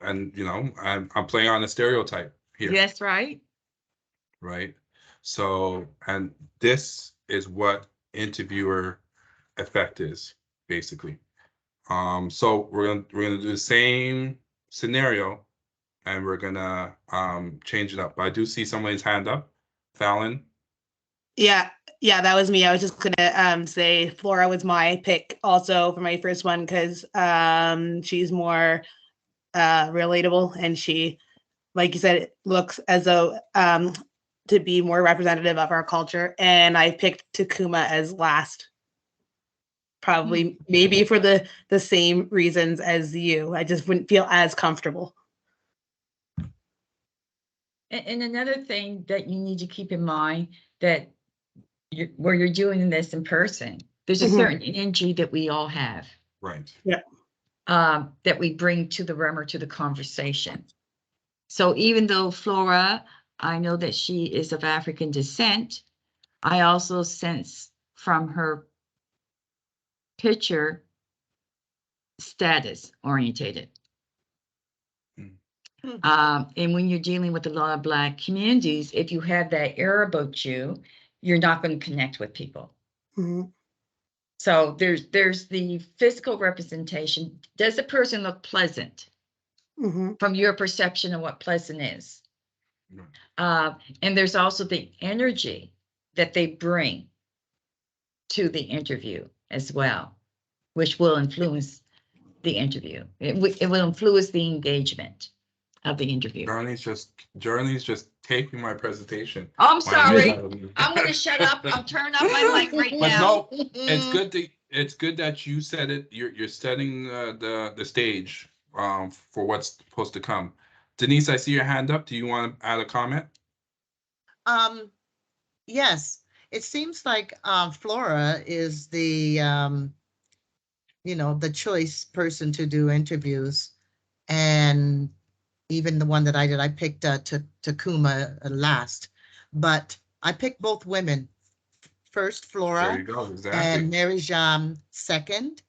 And you know, I'm playing on a stereotype here. Yes, right. Right. So, and this is what interviewer effect is, basically. So we're gonna do the same scenario, and we're gonna change it up. But I do see somebody's hand up. Fallon. Yeah, that was me. I was just gonna say Flora was my pick also for my first one because she's more relatable, and she, like you said, it looks as though to be more representative of our culture. And I picked Takuma as last, probably maybe for the same reasons as you. I just wouldn't feel as comfortable. And another thing that you need to keep in mind that where you're doing this in person, there's a certain energy that we all have. Right. Yeah. That we bring to the room or to the conversation. So even though Flora, I know that she is of African descent, I also sense from her picture status orientated. And when you're dealing with a lot of Black communities, if you have that air about you, you're not going to connect with people. So there's the physical representation. Does the person look pleasant from your perception of what pleasant is? And there's also the energy that they bring to the interview as well, which will influence the interview. It will influence the engagement of the interview. Journey's just taping my presentation. Oh, I'm sorry. I'm going to shut up. I'm turning up my mic right now. But no, it's good that you said it. You're setting the stage for what's supposed to come. Denise, I see your hand up. Do you want to add a comment? Yes, it seems like Flora is the the choice person to do interviews, and even the one that I did, I picked Takuma last, but I picked both women. First Flora, there you go, exactly. And Mary Jam second,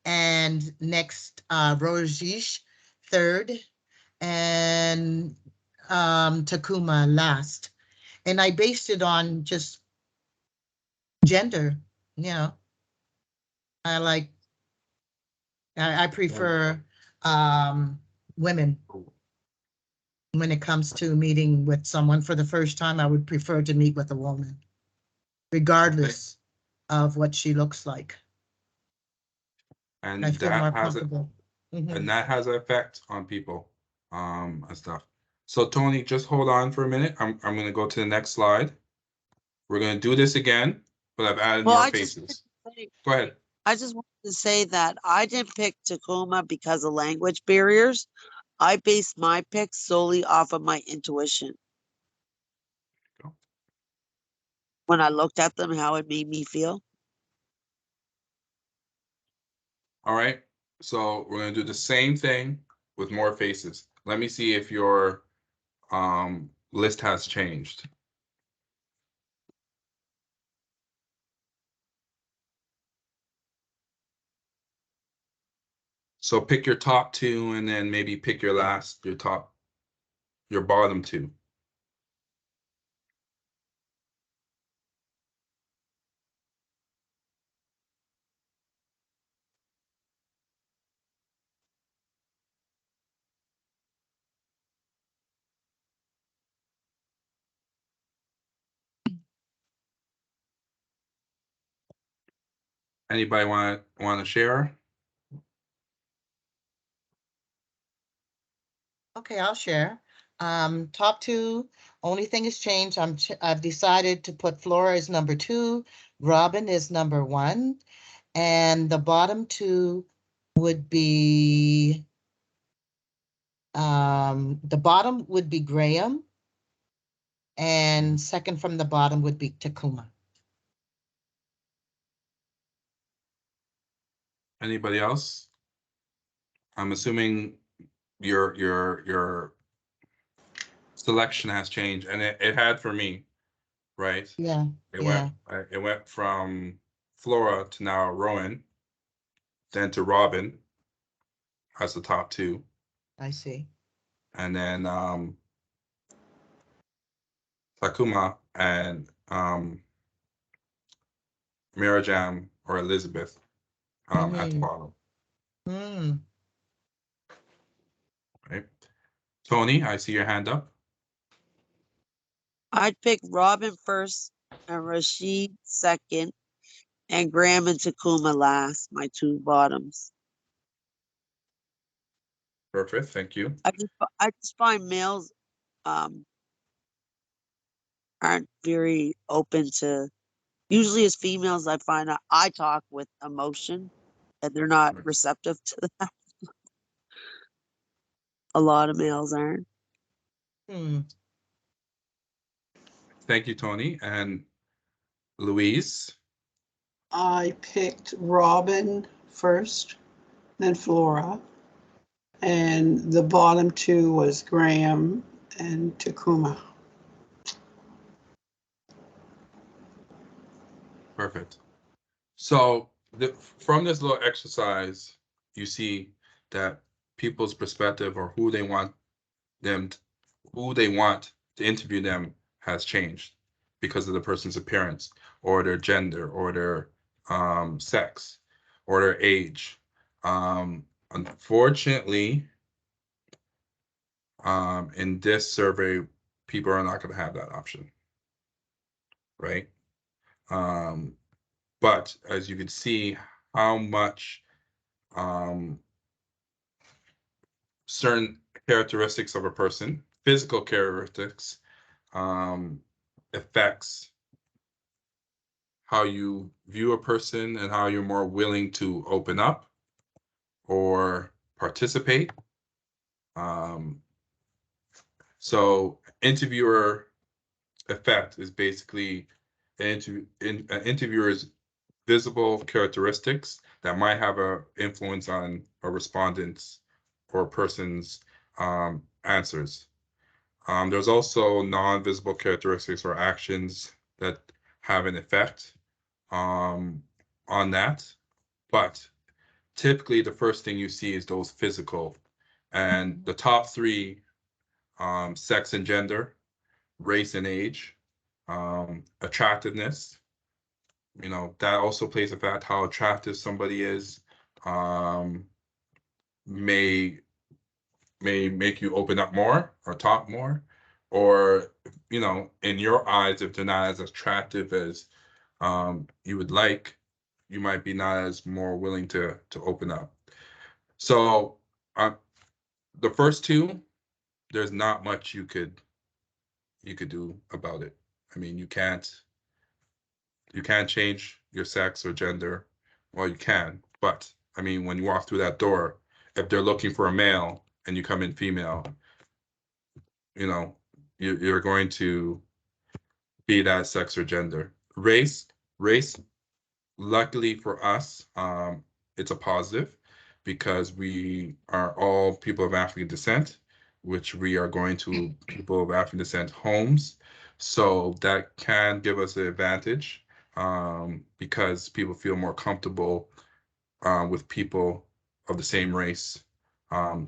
and next Rojish third, and Takuma last. And I based it on just gender, I prefer women. When it comes to meeting with someone for the first time, I would prefer to meet with a woman, regardless of what she looks like. And I feel more comfortable. And that has an effect on people and stuff. So Tony, just hold on for a minute. I'm going to go to the next slide. We're going to do this again, but I've added more faces. Go ahead. I just wanted to say that I didn't pick Tacoma because of language barriers. I based my pick solely off of my intuition. When I looked at them, how it made me feel. All right. So we're going to do the same thing with more faces. Let me see if your list has changed. So pick your top two and then maybe pick your bottom two. Anybody want to share? Okay, I'll share. Top two, only thing has changed. I've decided to put Flora as number 2, Robin is number 1, and the bottom two would be Graham, and second from the bottom would be Takuma. Anybody else? I'm assuming your selection has changed, and it had for me, right? Yeah. It went from Flora to now Rowan, then to Robin as the top two. I see. And then Takuma and Marijam or Elizabeth at the Mhm. bottom. Mm. Right. Tony, I see your hand up. I'd pick Robin first and Rashid second and Graham and Takuma last, my two bottoms. Perfect, thank you. I just find males aren't very open to, usually as females I find I talk with emotion and they're not receptive to that. A lot of males aren't. Hmm. Thank you, Tony. And Louise? I picked Robin first, then Flora. And the bottom two was Graham and Takuma. Perfect. So from this little exercise, you see that people's perspective or who they want to interview them has changed because of the person's appearance or their gender or their sex or their age. Unfortunately, in this survey, people are not going to have that option, right? But as you can see, how much certain characteristics of a person, physical characteristics, affects how you view a person and how you're more willing to open up or participate. So interviewer effect is basically an interviewer's visible characteristics that might have an influence on a respondent's or a person's answers. There's also non-visible characteristics or actions that have an effect on that, but typically the first thing you see is those physical, and the top three, sex and gender, race and age, attractiveness. That also plays a fact. How attractive somebody is may make you open up more or talk more, or in your eyes, if they're not as attractive as you would like, you might be not as more willing to open up. So the first two, there's not much you could do about it. I mean, you can't change your sex or gender. Well, you can, but I mean, when you walk through that door, if they're looking for a male and you come in female, you're going to be that sex or gender. Race, luckily for us, it's a positive because we are all people of African descent, which we are going to people of African descent homes. So that can give us an advantage because people feel more comfortable with people of the same race,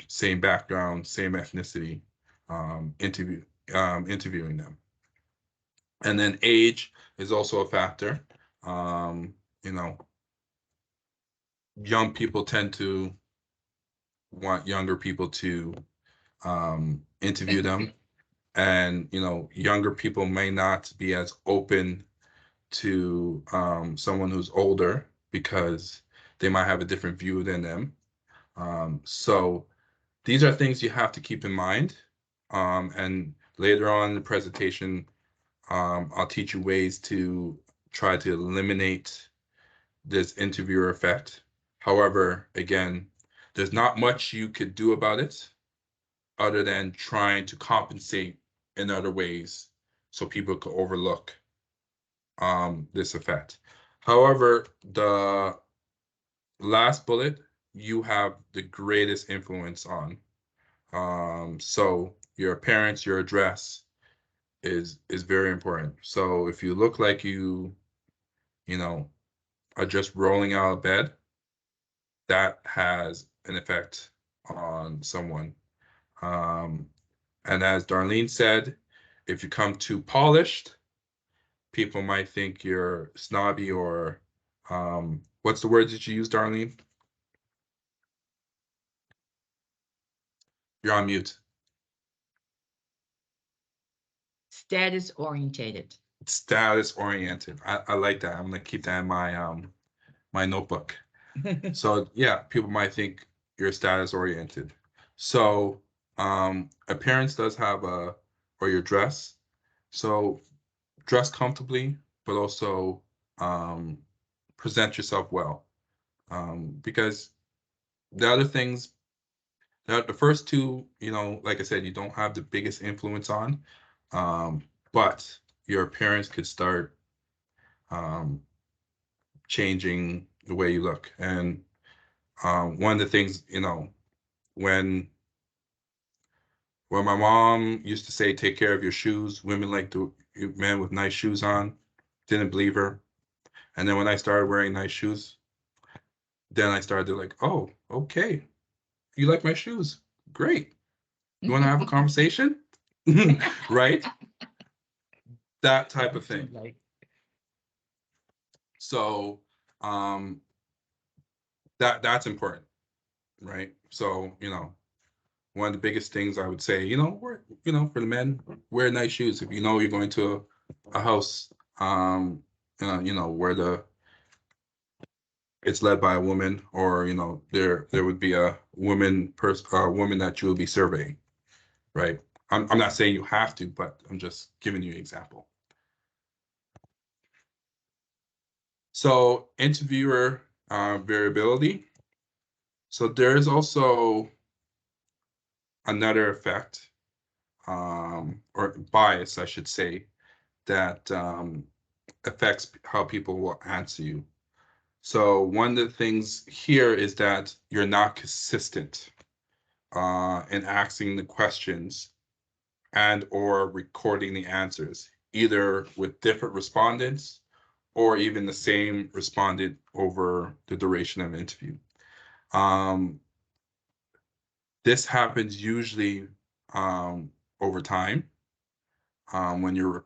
same background, same ethnicity, interviewing them. And then age is also a factor. Young people tend to want younger people to interview them. And, younger people may not be as open to someone who's older because they might have a different view than them. So these are things you have to keep in mind. And later on in the presentation, I'll teach you ways to try to eliminate this interviewer effect. However, again, there's not much you could do about it other than trying to compensate in other ways so people could overlook this effect. However, the last bullet, you have the greatest influence on. So your appearance, your address is very important. So if you look like you are just rolling out of bed, that has an effect on someone. And as Darlene said, if you come too polished, people might think you're snobby or What's the word that you used, Darlene? You're on mute. Status orientated. Status oriented. I like that. I'm gonna keep that in my my notebook. So yeah, people might think you're status oriented. So appearance does have a, or your dress. So dress comfortably, but also present yourself well. Because the other things, the first two, you know, like I said, you don't have the biggest influence on, but your appearance could start changing the way you look. And one of the things, you know, when my mom used to say, take care of your shoes, women like the men with nice shoes on, didn't believe her. And then when I started wearing nice shoes, then I started to like, oh, okay, you like my shoes, great. You want to have a conversation? Right? That type of thing. So that's important, right? So, you know, one of the biggest things I would say, you know, for the men, wear nice shoes. If you know you're going to a house, you know, where it's led by a woman, or, you know, there would be a woman that you will be surveying, right? I'm not saying you have to, but I'm just giving you an example. So interviewer variability. So there's also another effect, or bias, I should say, that affects how people will answer you. So one of the things here is that you're not consistent in asking the questions and or recording the answers, either with different respondents or even the same respondent over the duration of the interview. This happens usually over time, when the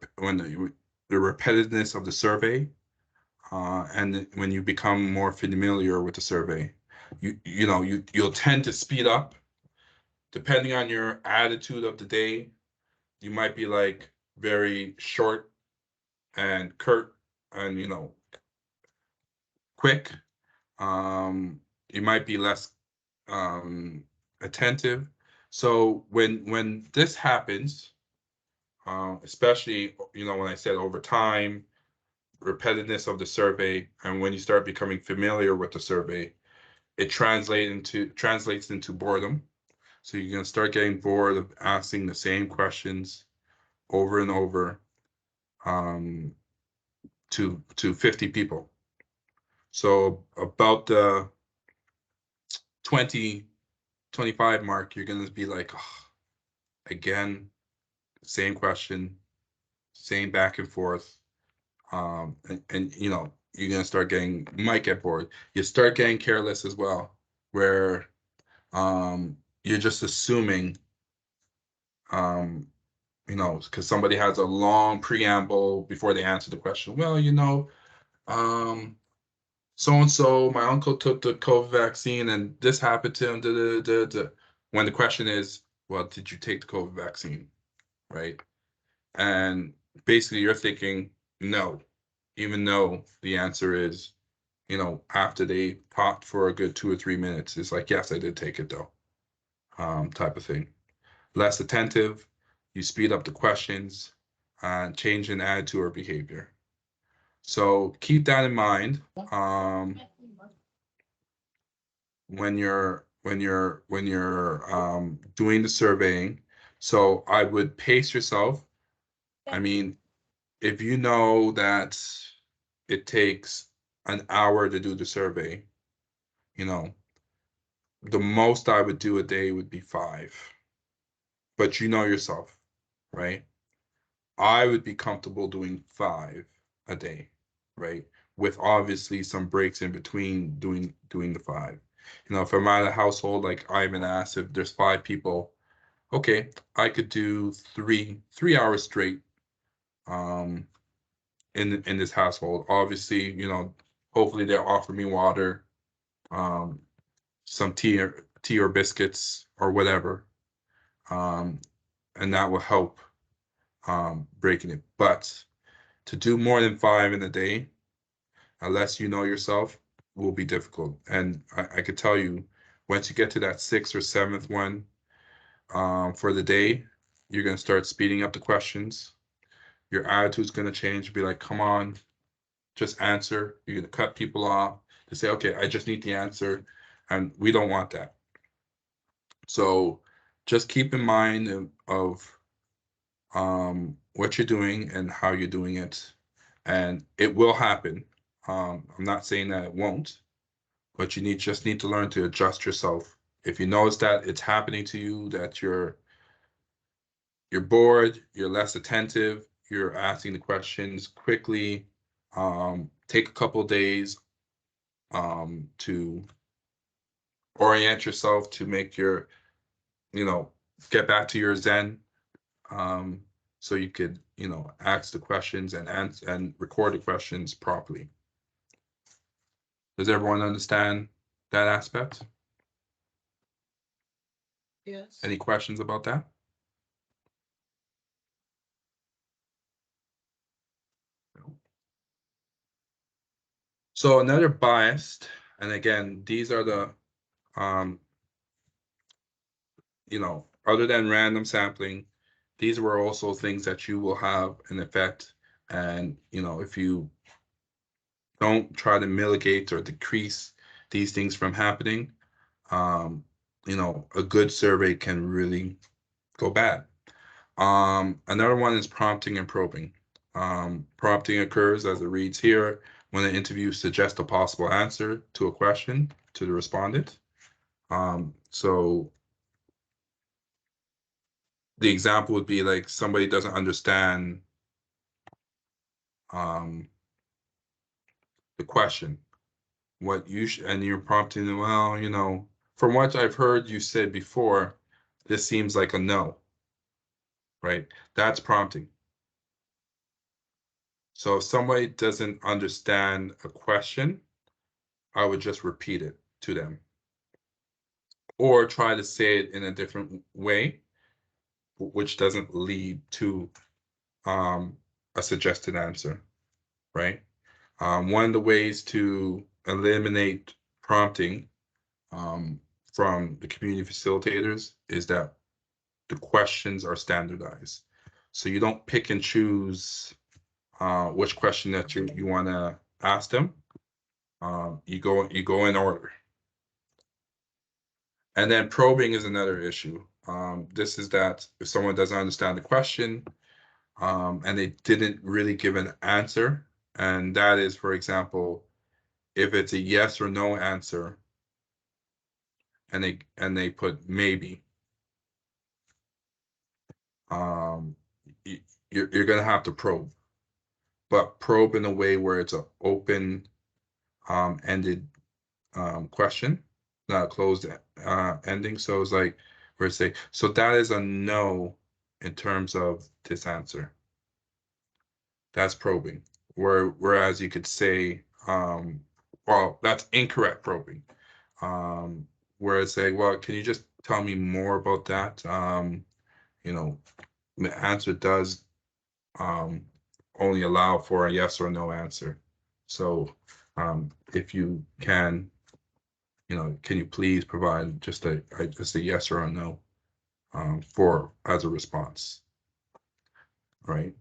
repetitiveness of the survey, and when you become more familiar with the survey, you'll tend to speed up. Depending on your attitude of the day, you might be like very short and curt and, you know, quick. You might be less attentive. So when this happens, especially, you know, when I said over time, repetitiveness of the survey, and when you start becoming familiar with the survey, it translates into boredom. So you're gonna start getting bored of asking the same questions over and over to 50 people. So about the 20, 25 mark, you're gonna be like, oh, again, same question, same back and forth. And you know, you're gonna start getting, you might get bored. You start getting careless as well, where you're just assuming, you know, because somebody has a long preamble before they answer the question. Well, you know, so and so, my uncle took the COVID vaccine, and this happened to him. Da, da, da, da. When the question is, well, did you take the COVID vaccine, right? And basically, you're thinking no, even though the answer is, you know, after they talked for a good 2 or 3 minutes, it's like, yes, I did take it though, type of thing. Less attentive, you speed up the questions, and change in attitude or behavior. So keep that in mind when you're doing the surveying. So I would pace yourself. I mean, if you know that it takes an hour to do the survey, you know, the most I would do a day would be 5. But you know yourself, right? I would be comfortable doing 5 a day, right? With obviously some breaks in between doing the 5. You know, if I'm at a household like Ivan asked, if there's 5 people, okay, I could do 3 hours straight in this household. Obviously, you know, hopefully they'll offer me water, some tea or biscuits or whatever, and that will help breaking it. But to do more than 5 in a day, unless you know yourself, will be difficult. And I could tell you, once you get to that 6th or 7th one for the day, you're going to start speeding up the questions. Your attitude's going to change. Be like, come on, just answer. You're going to cut people off to say, okay, I just need the answer. And we don't want that. So just keep in mind of what you're doing and how you're doing it. And it will happen. I'm not saying that it won't, but you just need to learn to adjust yourself. If you notice that it's happening to you, that you're bored, you're less attentive, you're asking the questions quickly, take a couple of days to orient yourself, to make your, get back to your zen, so you could, ask the questions and answer and record the questions properly. Does everyone understand that aspect? Yes. Any questions about that? So another bias, and again, these are the, other than random sampling, these were also things that you will have an effect. And, if you don't try to mitigate or decrease these things from happening, a good survey can really go bad. Another one is prompting and probing. Prompting occurs, as it reads here, when an interview suggests a possible answer to a question to the respondent. So the example would be like somebody doesn't understand the question, what you and you're prompting them, well, from what I've heard you said before, this seems like a no, right? That's prompting. So if somebody doesn't understand a question, I would just repeat it to them, or try to say it in a different way, which doesn't lead to a suggested answer, right? One of the ways to eliminate prompting from the community facilitators is that the questions are standardized. So you don't pick and choose which question that you want to ask them. You go in order. And then probing is another issue. This is that if someone doesn't understand the question and they didn't really give an answer, and that is, for example, if it's a yes or no answer, and they put maybe, you're gonna have to probe, but probe in a way where it's an open ended question, not a closed ending. So it's like where it's say, so that is a no in terms of this answer. That's probing. Whereas you could say, well, that's incorrect probing. Where it's say, well, can you just tell me more about that? The answer does only allow for a yes or no answer. So if you can, can you please provide just a yes or a no as a response, right?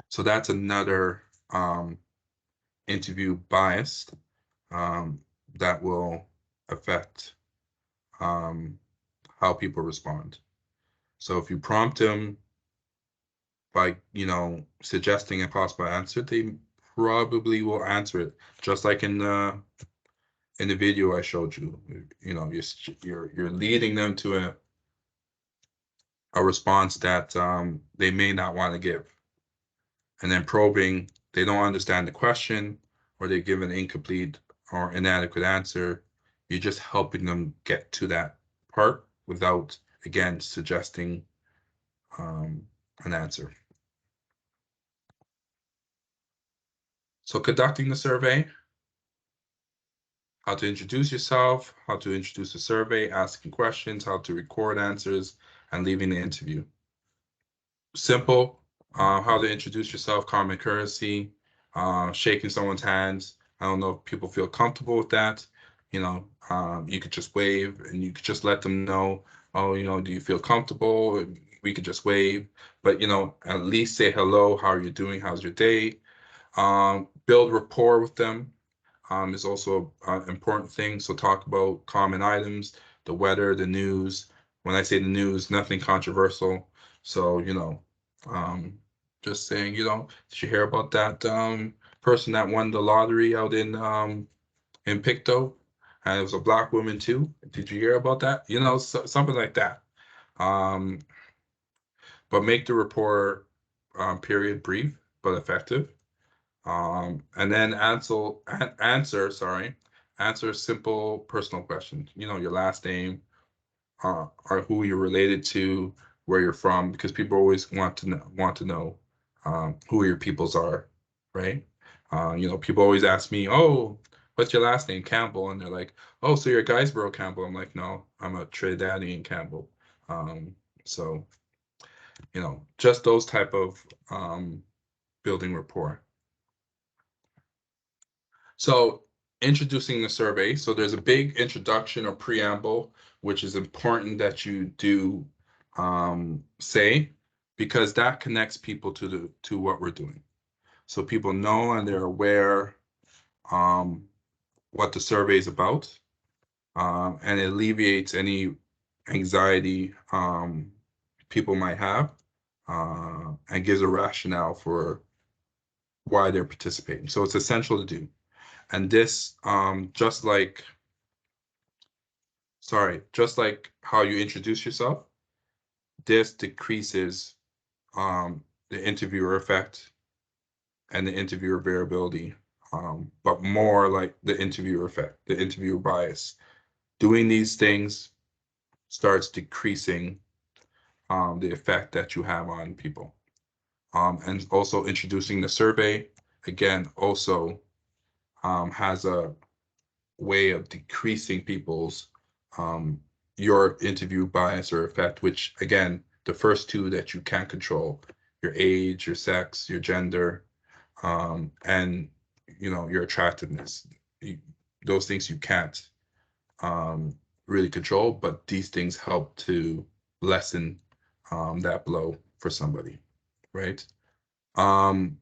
So that's another interview bias that will affect how people respond. So if you prompt them by, suggesting a possible answer, they probably will answer it, just like in the video I showed you. You're leading them to a response that they may not want to give. And then probing, they don't understand the question, or they give an incomplete or inadequate answer. You're just helping them get to that part without, again, suggesting an answer. So conducting the survey, how to introduce yourself, how to introduce the survey, asking questions, how to record answers, and leaving the interview. Simple, how to introduce yourself, common courtesy, shaking someone's hands. I don't know if people feel comfortable with that. You know, you could just wave and you could just let them know, oh, you know, do you feel comfortable? We could just wave, but, you know, at least say hello, how are you doing? How's your day? Build rapport with them is also an important thing. So talk about common items, the weather, the news. When I say the news, nothing controversial. So, you know, just saying, you know, did you hear about that person that won the lottery out in Pictou? And it was a black woman too. Did you hear about that? You know, something like that. But make the report period brief but effective. And then answer simple personal questions. You know, your last name, or who you're related to, where you're from, because people always want to know who your peoples are, right? You know, people always ask me, oh, what's your last name? Campbell, and they're like, oh, so you're a Guysborough Campbell. I'm like, no, I'm a Trinidadian Campbell. So, you know, just those type of building rapport. So introducing the survey. So there's a big introduction or preamble, which is important that you do say, because that connects people to what we're doing. So people know and they're aware what the survey is about, and it alleviates any anxiety people might have, and gives a rationale for why they're participating. So it's essential to do. And this, just like how you introduce yourself, this decreases the interviewer effect and the interviewer variability, but more like the interviewer effect, the interviewer bias. Doing these things starts decreasing the effect that you have on people. And also introducing the survey, again, also has a way of decreasing people's your interview bias or effect, which again, the first two that you can't control, your age, your sex, your gender, and you know, your attractiveness. Those things you can't really control, but these things help to lessen that blow for somebody, right? Allow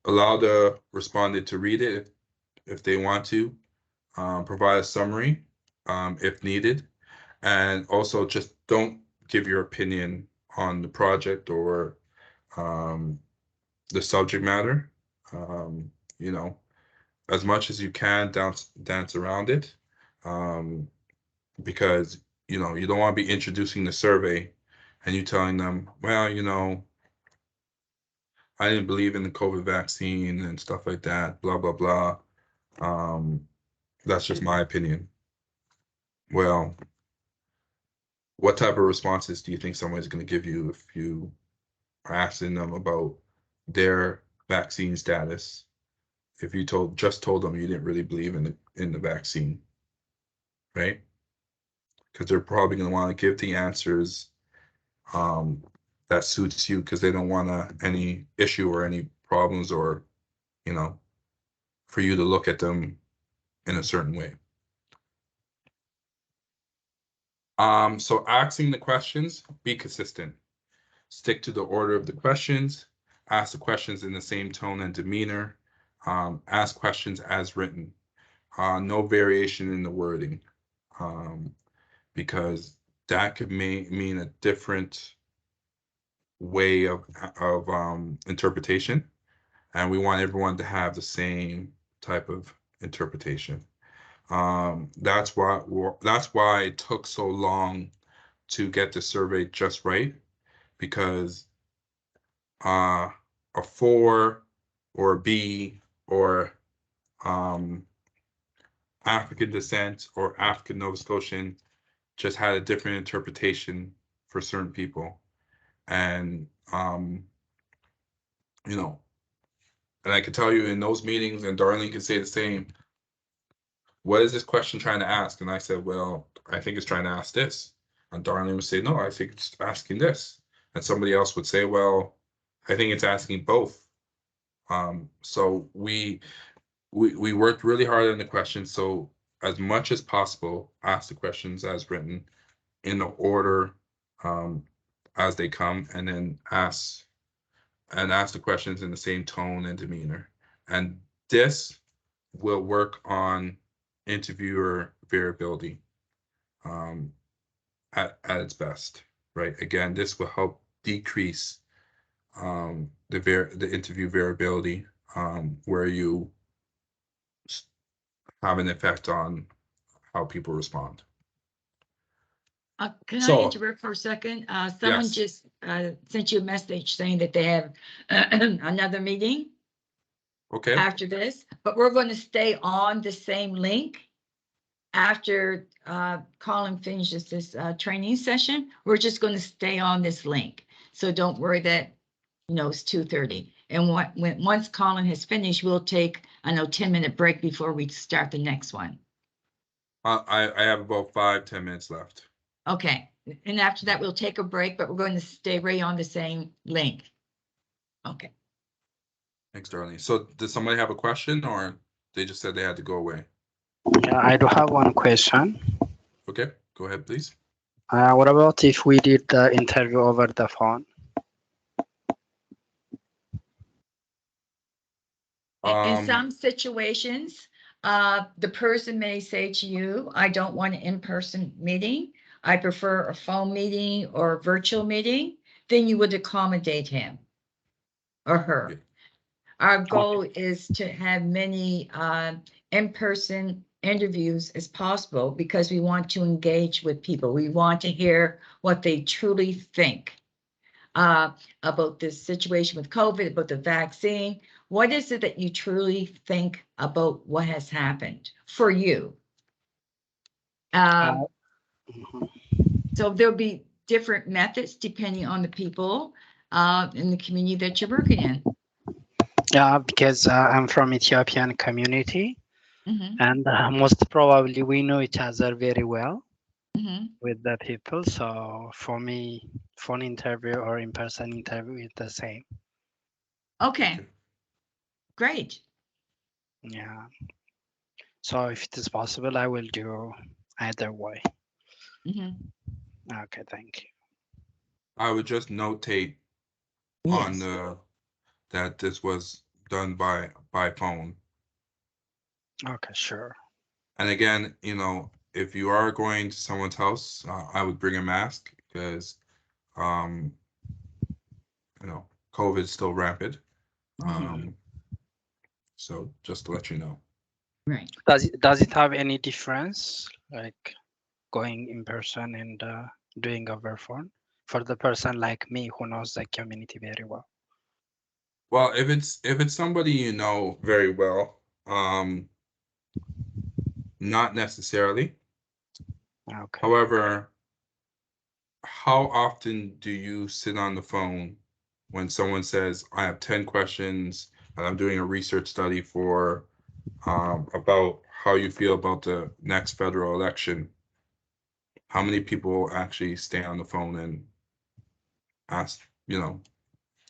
the respondent to read it if they want to. Provide a summary if needed, and also just don't give your opinion on the project or the subject matter. You know, as much as you can, dance around it, because you know you don't want to be introducing the survey and you telling them, well, you know, I didn't believe in the COVID vaccine and stuff like that, blah blah blah. That's just my opinion. Well, what type of responses do you think someone's going to give you if you are asking them about their vaccine status? If you just told them you didn't really believe in the vaccine, right? Because they're probably going to want to give the answers that suits you, because they don't want any issue or any problems, or you know, for you to look at them in a certain way. So asking the questions, be consistent. Stick to the order of the questions. Ask the questions in the same tone and demeanor. Ask questions as written. No variation in the wording, because that could mean a different way of interpretation, and we want everyone to have the same type of interpretation. That's why it took so long to get the survey just right, because a 4 or a B or African descent or African Nova Scotian just had a different interpretation for certain people. And you know, And I can tell you in those meetings, and Darlene can say the same, what is this question trying to ask? And I said, well, I think it's trying to ask this. And Darlene would say, no, I think it's asking this. And somebody else would say, well, I think it's asking both. So we worked really hard on the questions. So as much as possible, ask the questions as written in the order as they come, and then ask the questions in the same tone and demeanor. And this will work on interviewer variability at its best, right? Again, this will help decrease the interview variability, where you have an effect on how people respond. Can I So- interrupt for a second? Someone Yes. just sent you a message saying that they have another meeting Okay, after this, but we're going to stay on the same link after Colin finishes this training session. We're just going to stay on this link. So don't worry that, it's 2:30. And once Colin has finished, we'll take, 10-minute break before we start the next one. I have about 5-10 minutes left. Okay, and after that, we'll take a break, but we're going to stay right on the same link. Okay. Thanks, Darlene. So did somebody have a question, or they just said they had to go away? Yeah, I do have one question. Okay, go ahead, please. What about if we did the interview over the phone? In some situations, the person may say to you, I don't want an in-person meeting. I prefer a phone meeting or a virtual meeting. Then you would accommodate him or her. Our goal is to have many in-person interviews as possible because we want to engage with people. We want to hear what they truly think about this situation with COVID, about the vaccine. What is it that you truly think about what has happened for you? So there'll be different methods depending on the people in the community that you're working in. Yeah, because I'm from Ethiopian community, Mhm. and most probably we know each other very well Mhm. with the people. So for me, phone interview or in-person interview is the same. Okay, great. Yeah. So if it is possible, I will do either way. Mhm. Okay, thank you. I would just notate on that this was done by phone. Okay, sure. And again, if you are going to someone's house, I would bring a mask because, COVID is still rampant. So just to let you know. Right. Does it have any difference, like going in person and doing over phone for the person like me who knows the community very well? Well, if it's somebody you know very well, not necessarily. Okay. However, how often do you sit on the phone when someone says, I have 10 questions and I'm doing a research study for about how you feel about the next federal election? How many people actually stay on the phone and ask,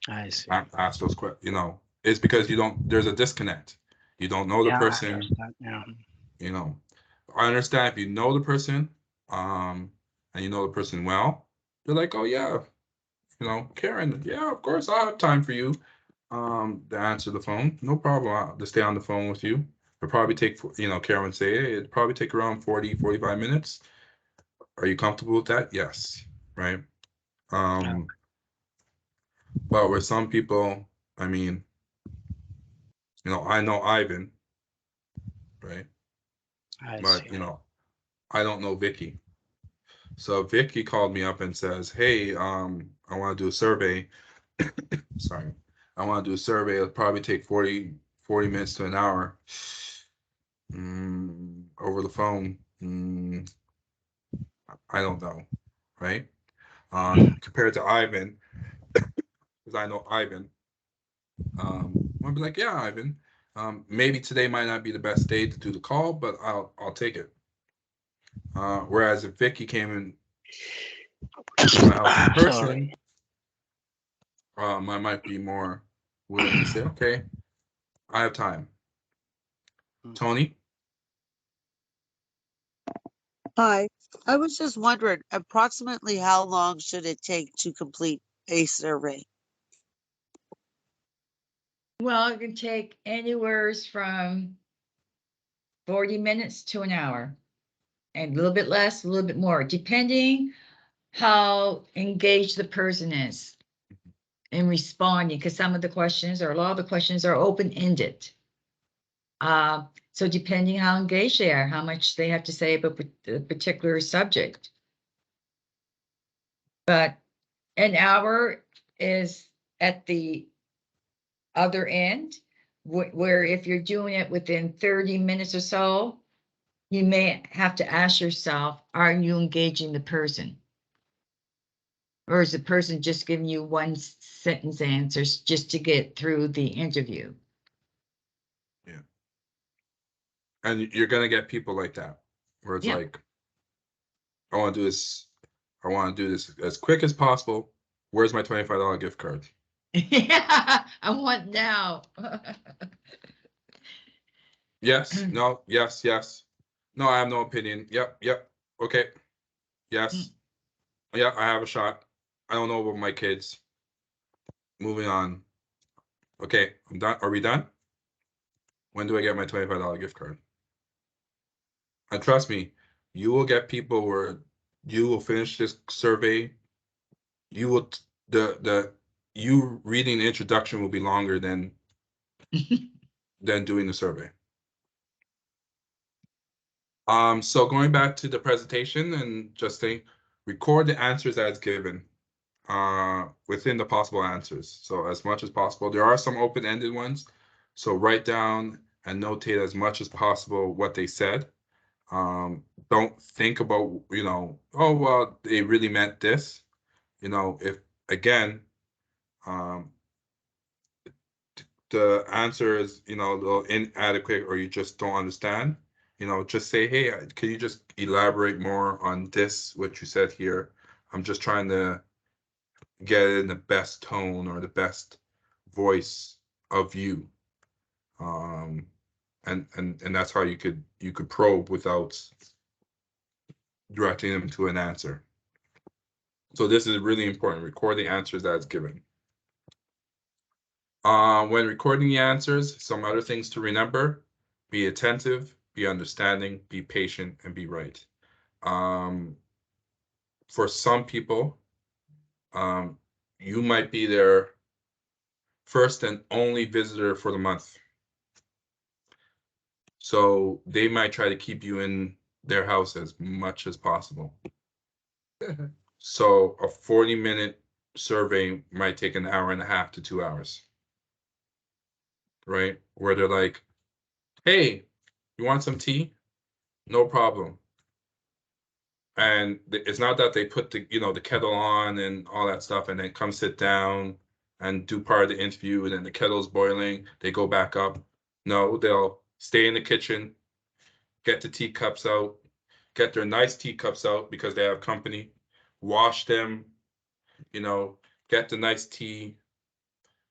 I see. ask those questions? It's because there's a disconnect. You don't know the Yeah, I person. understand. Yeah. I understand if you know the person, and you know the person well, you're like, oh yeah, Karen, yeah, of course I'll have time for you, to answer the phone. No problem, to stay on the phone with you. It'll probably take, Karen would say, hey, it'd probably take around 40-45 minutes. Are you comfortable with that? Yes. Right. But with some people, I mean, I know Ivan, right? But, I don't know Vicky. So Vicky called me up and says, hey, I want to do a survey. Sorry. I want to do a survey. It'll probably take 40 minutes to an hour. Over the phone. I don't know. Right. Compared to Ivan, because I know Ivan, I'll be like, yeah, Ivan. Maybe today might not be the best day to do the call, but I'll take it. Whereas if Vicky came in my house in person, I might be more willing to say, okay, I have time. Tony? Hi, I was just wondering, approximately how long should it take to complete a survey? Well, it can take anywhere from 40 minutes to an hour, and a little bit less, a little bit more, depending how engaged the person is in responding, because some of the questions or a lot of the questions are open-ended. So depending how engaged they are, how much they have to say about the particular subject. But an hour is at the other end, where if you're doing it within 30 minutes or so, you may have to ask yourself, are you engaging the person? Or is the person just giving you one sentence answers just to get through the interview? Yeah. And you're going to get people like that, where it's like, I want to do this as quick as possible. Where's my $25 gift card? Yeah, I want now. Yes, no, yes, yes. No, I have no opinion. Yep, yep. Okay. Yes. Yeah, I have a shot. I don't know about my kids. Moving on. Okay, I'm done. Are we done? When do I get my $25 gift card? And trust me, you will get people where you will finish this survey. You will you reading the introduction will be longer than doing the survey. So going back to the presentation and just saying, record the answers as given within the possible answers. So as much as possible. There are some open-ended ones. So write down and notate as much as possible what they said. Don't think about, oh, well, they really meant this. If, again, the answer is, a little inadequate or you just don't understand, just say, hey, can you just elaborate more on this, what you said here? I'm just trying to get it in the best tone or the best voice of you. And that's how you could probe without directing them to an answer. So this is really important. Record the answers as given. When recording the answers, some other things to remember: be attentive, be understanding, be patient, and be right. For some people, you might be their first and only visitor for the month. So they might try to keep you in their house as much as possible. So a 40-minute survey might take an hour and a half to 2 hours. Right? Where they're like, hey, you want some tea? No problem. And it's not that they put the kettle on and all that stuff and then come sit down and do part of the interview and then the kettle's boiling, they go back up. No, they'll stay in the kitchen, get the teacups out, get their nice teacups out because they have company, wash them, get the nice tea,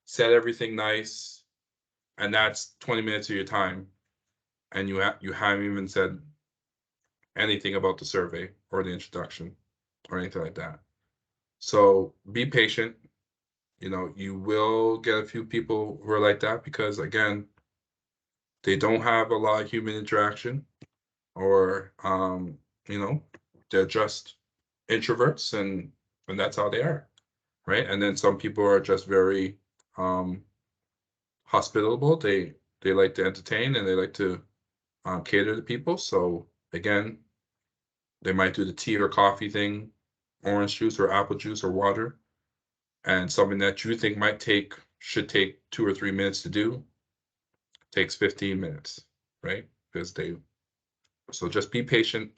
set everything nice, and that's 20 minutes of your time. And you haven't even said anything about the survey or the introduction or anything like that. So be patient. You will get a few people who are like that because, again, they don't have a lot of human interaction, or they're just introverts, and that's how they are, right? And then some people are just very hospitable. They like to entertain and they like to cater to people. So again, they might do the tea or coffee thing, orange juice or apple juice or water, and something that you think should take 2 or 3 minutes to do takes 15 minutes, right? So just be patient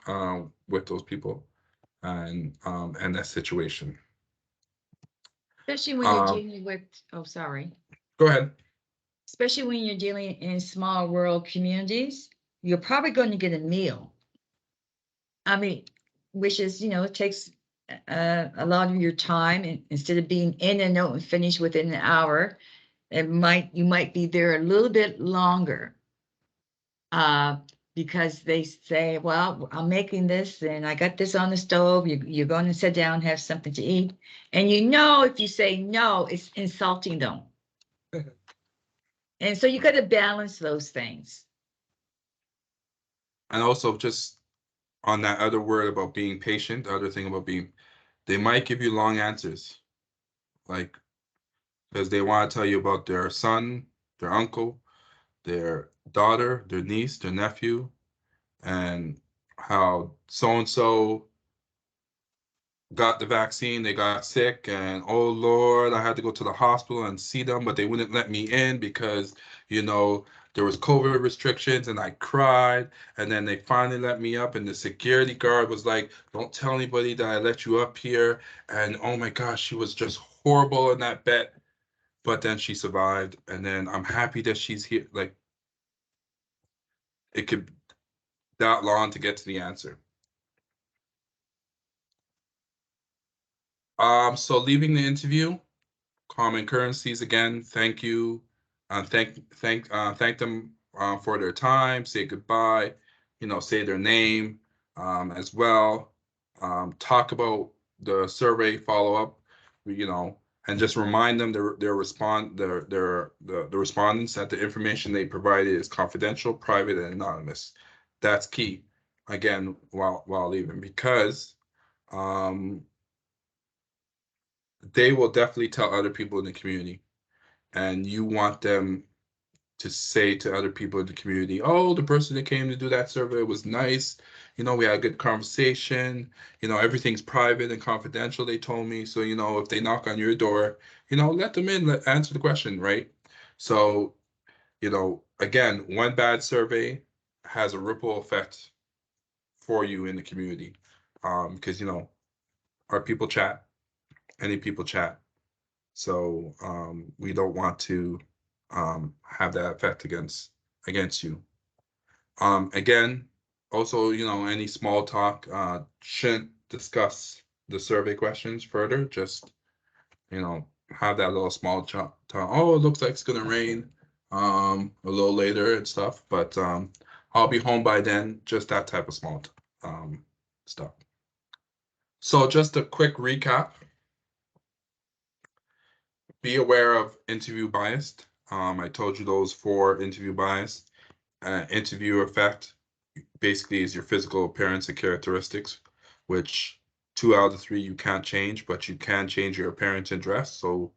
with those people and that situation. Especially when you're dealing with, oh, sorry. Go ahead. especially when you're dealing in small rural communities, you're probably going to get a meal. I mean, which is, it takes a lot of your time, and instead of being in and out and finished within an hour, you might be there a little bit longer. Because they say, well, I'm making this and I got this on the stove. You're going to sit down, have something to eat. And if you say no, it's insulting them. And so you got to balance those things. And also, just on that other word about being patient, the other thing about they might give you long answers, like, because they want to tell you about their son, their uncle, their daughter, their niece, their nephew, and how so-and-so got the vaccine, they got sick, and oh Lord, I had to go to the hospital and see them, but they wouldn't let me in because, there was COVID restrictions, and I cried, and then they finally let me up, and the security guard was like, don't tell anybody that I let you up here, and oh my gosh, she was just horrible in that bed, but then she survived, and then I'm happy that she's here. Like, it could that long to get to the answer. So leaving the interview, common currencies again. Thank you. Thank them for their time. Say goodbye. Say their name as well. Talk about the survey follow up. And just remind them the respondents that the information they provided is confidential, private, and anonymous. That's key. Again, while leaving, because they will definitely tell other people in the community, and you want them to say to other people in the community, oh, the person that came to do that survey was nice. We had a good conversation. Everything's private and confidential, they told me. So, if they knock on your door, let them in, answer the question, right? So, again, one bad survey has a ripple effect for you in the community. Because, our people chat, any people chat. So we don't want to have that effect against you. Again, also, any small talk shouldn't discuss the survey questions further. Just, have that little small talk. Oh, it looks like it's gonna rain a little later and stuff, but I'll be home by then. Just that type of small stuff. So just a quick recap. Be aware of interview bias. I told you those 4 interview bias. Interview effect basically is your physical appearance and characteristics, which 2 out of 3 you can't change, but you can change your appearance and dress. So,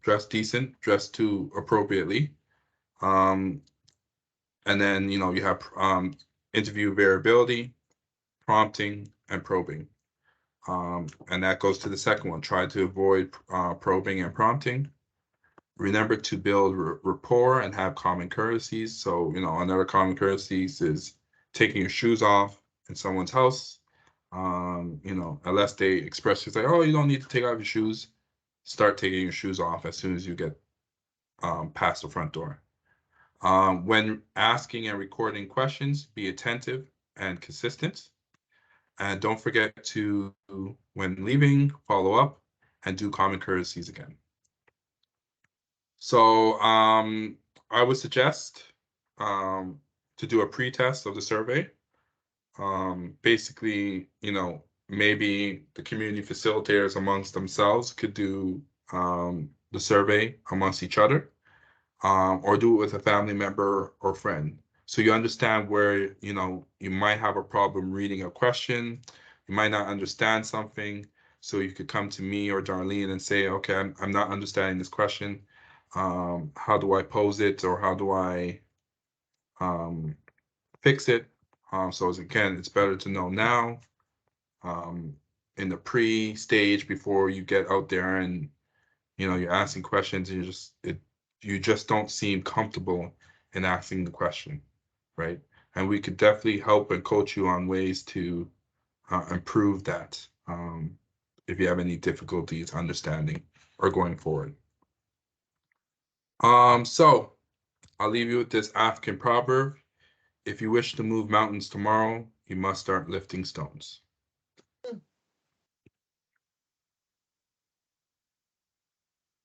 dress decent, dress too appropriately. And then, you have interview variability, prompting, and probing. And that goes to the second one. Try to avoid probing and prompting. Remember to build rapport and have common courtesies. So, another common courtesies is taking your shoes off in someone's house. Unless they express to say, oh, you don't need to take off your shoes. Start taking your shoes off as soon as you get past the front door. When asking and recording questions, be attentive and consistent. And don't forget to, when leaving, follow up and do common courtesies again. So I would suggest to do a pre-test of the survey. Basically, maybe the community facilitators amongst themselves could do the survey amongst each other, or do it with a family member or friend. So you understand where, you might have a problem reading a question, you might not understand something, so you could come to me or Darlene and say, okay, I'm not understanding this question. How do I pose it, or how do I fix it? So again, it's better to know now, in the pre-stage, before you get out there and you're asking questions and you just don't seem comfortable in asking the question, right? And we could definitely help and coach you on ways to improve that if you have any difficulties understanding or going forward. So I'll leave you with this African proverb. If you wish to move mountains tomorrow, you must start lifting stones.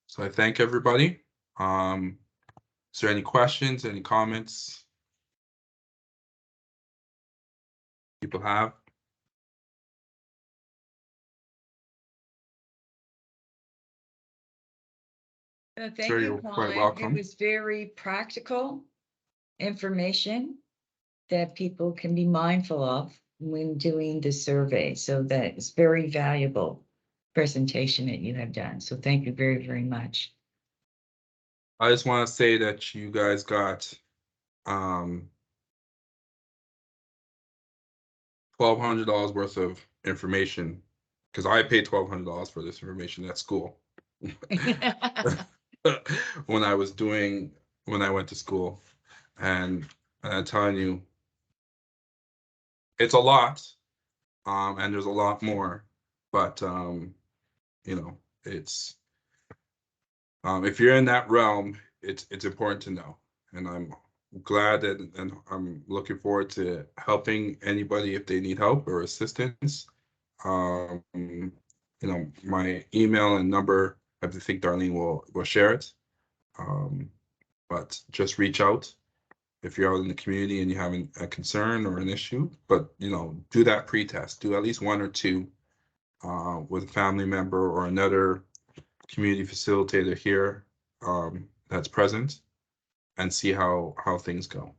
So I thank everybody. Is there any questions, any comments people have? Thank Sure, you, you're quite Colin. It welcome. was very practical information that people can be mindful of when doing the survey. So that is very valuable presentation that you have done. So thank you very, very much. I just want to say that you guys got $1,200 worth of information, because I paid $1,200 for this information at school. when I went to school, and I'm telling you, it's a lot, and there's a lot more, but you know, it's if you're in that realm, it's important to know, and I'm glad that, and I'm looking forward to helping anybody if they need help or assistance. You know, my email and number, I think Darlene will share it. But just reach out if you're out in the community and you have a concern or an issue. But you know, do that pre-test. Do at least one or two with a family member or another community facilitator here that's present, and see how things go.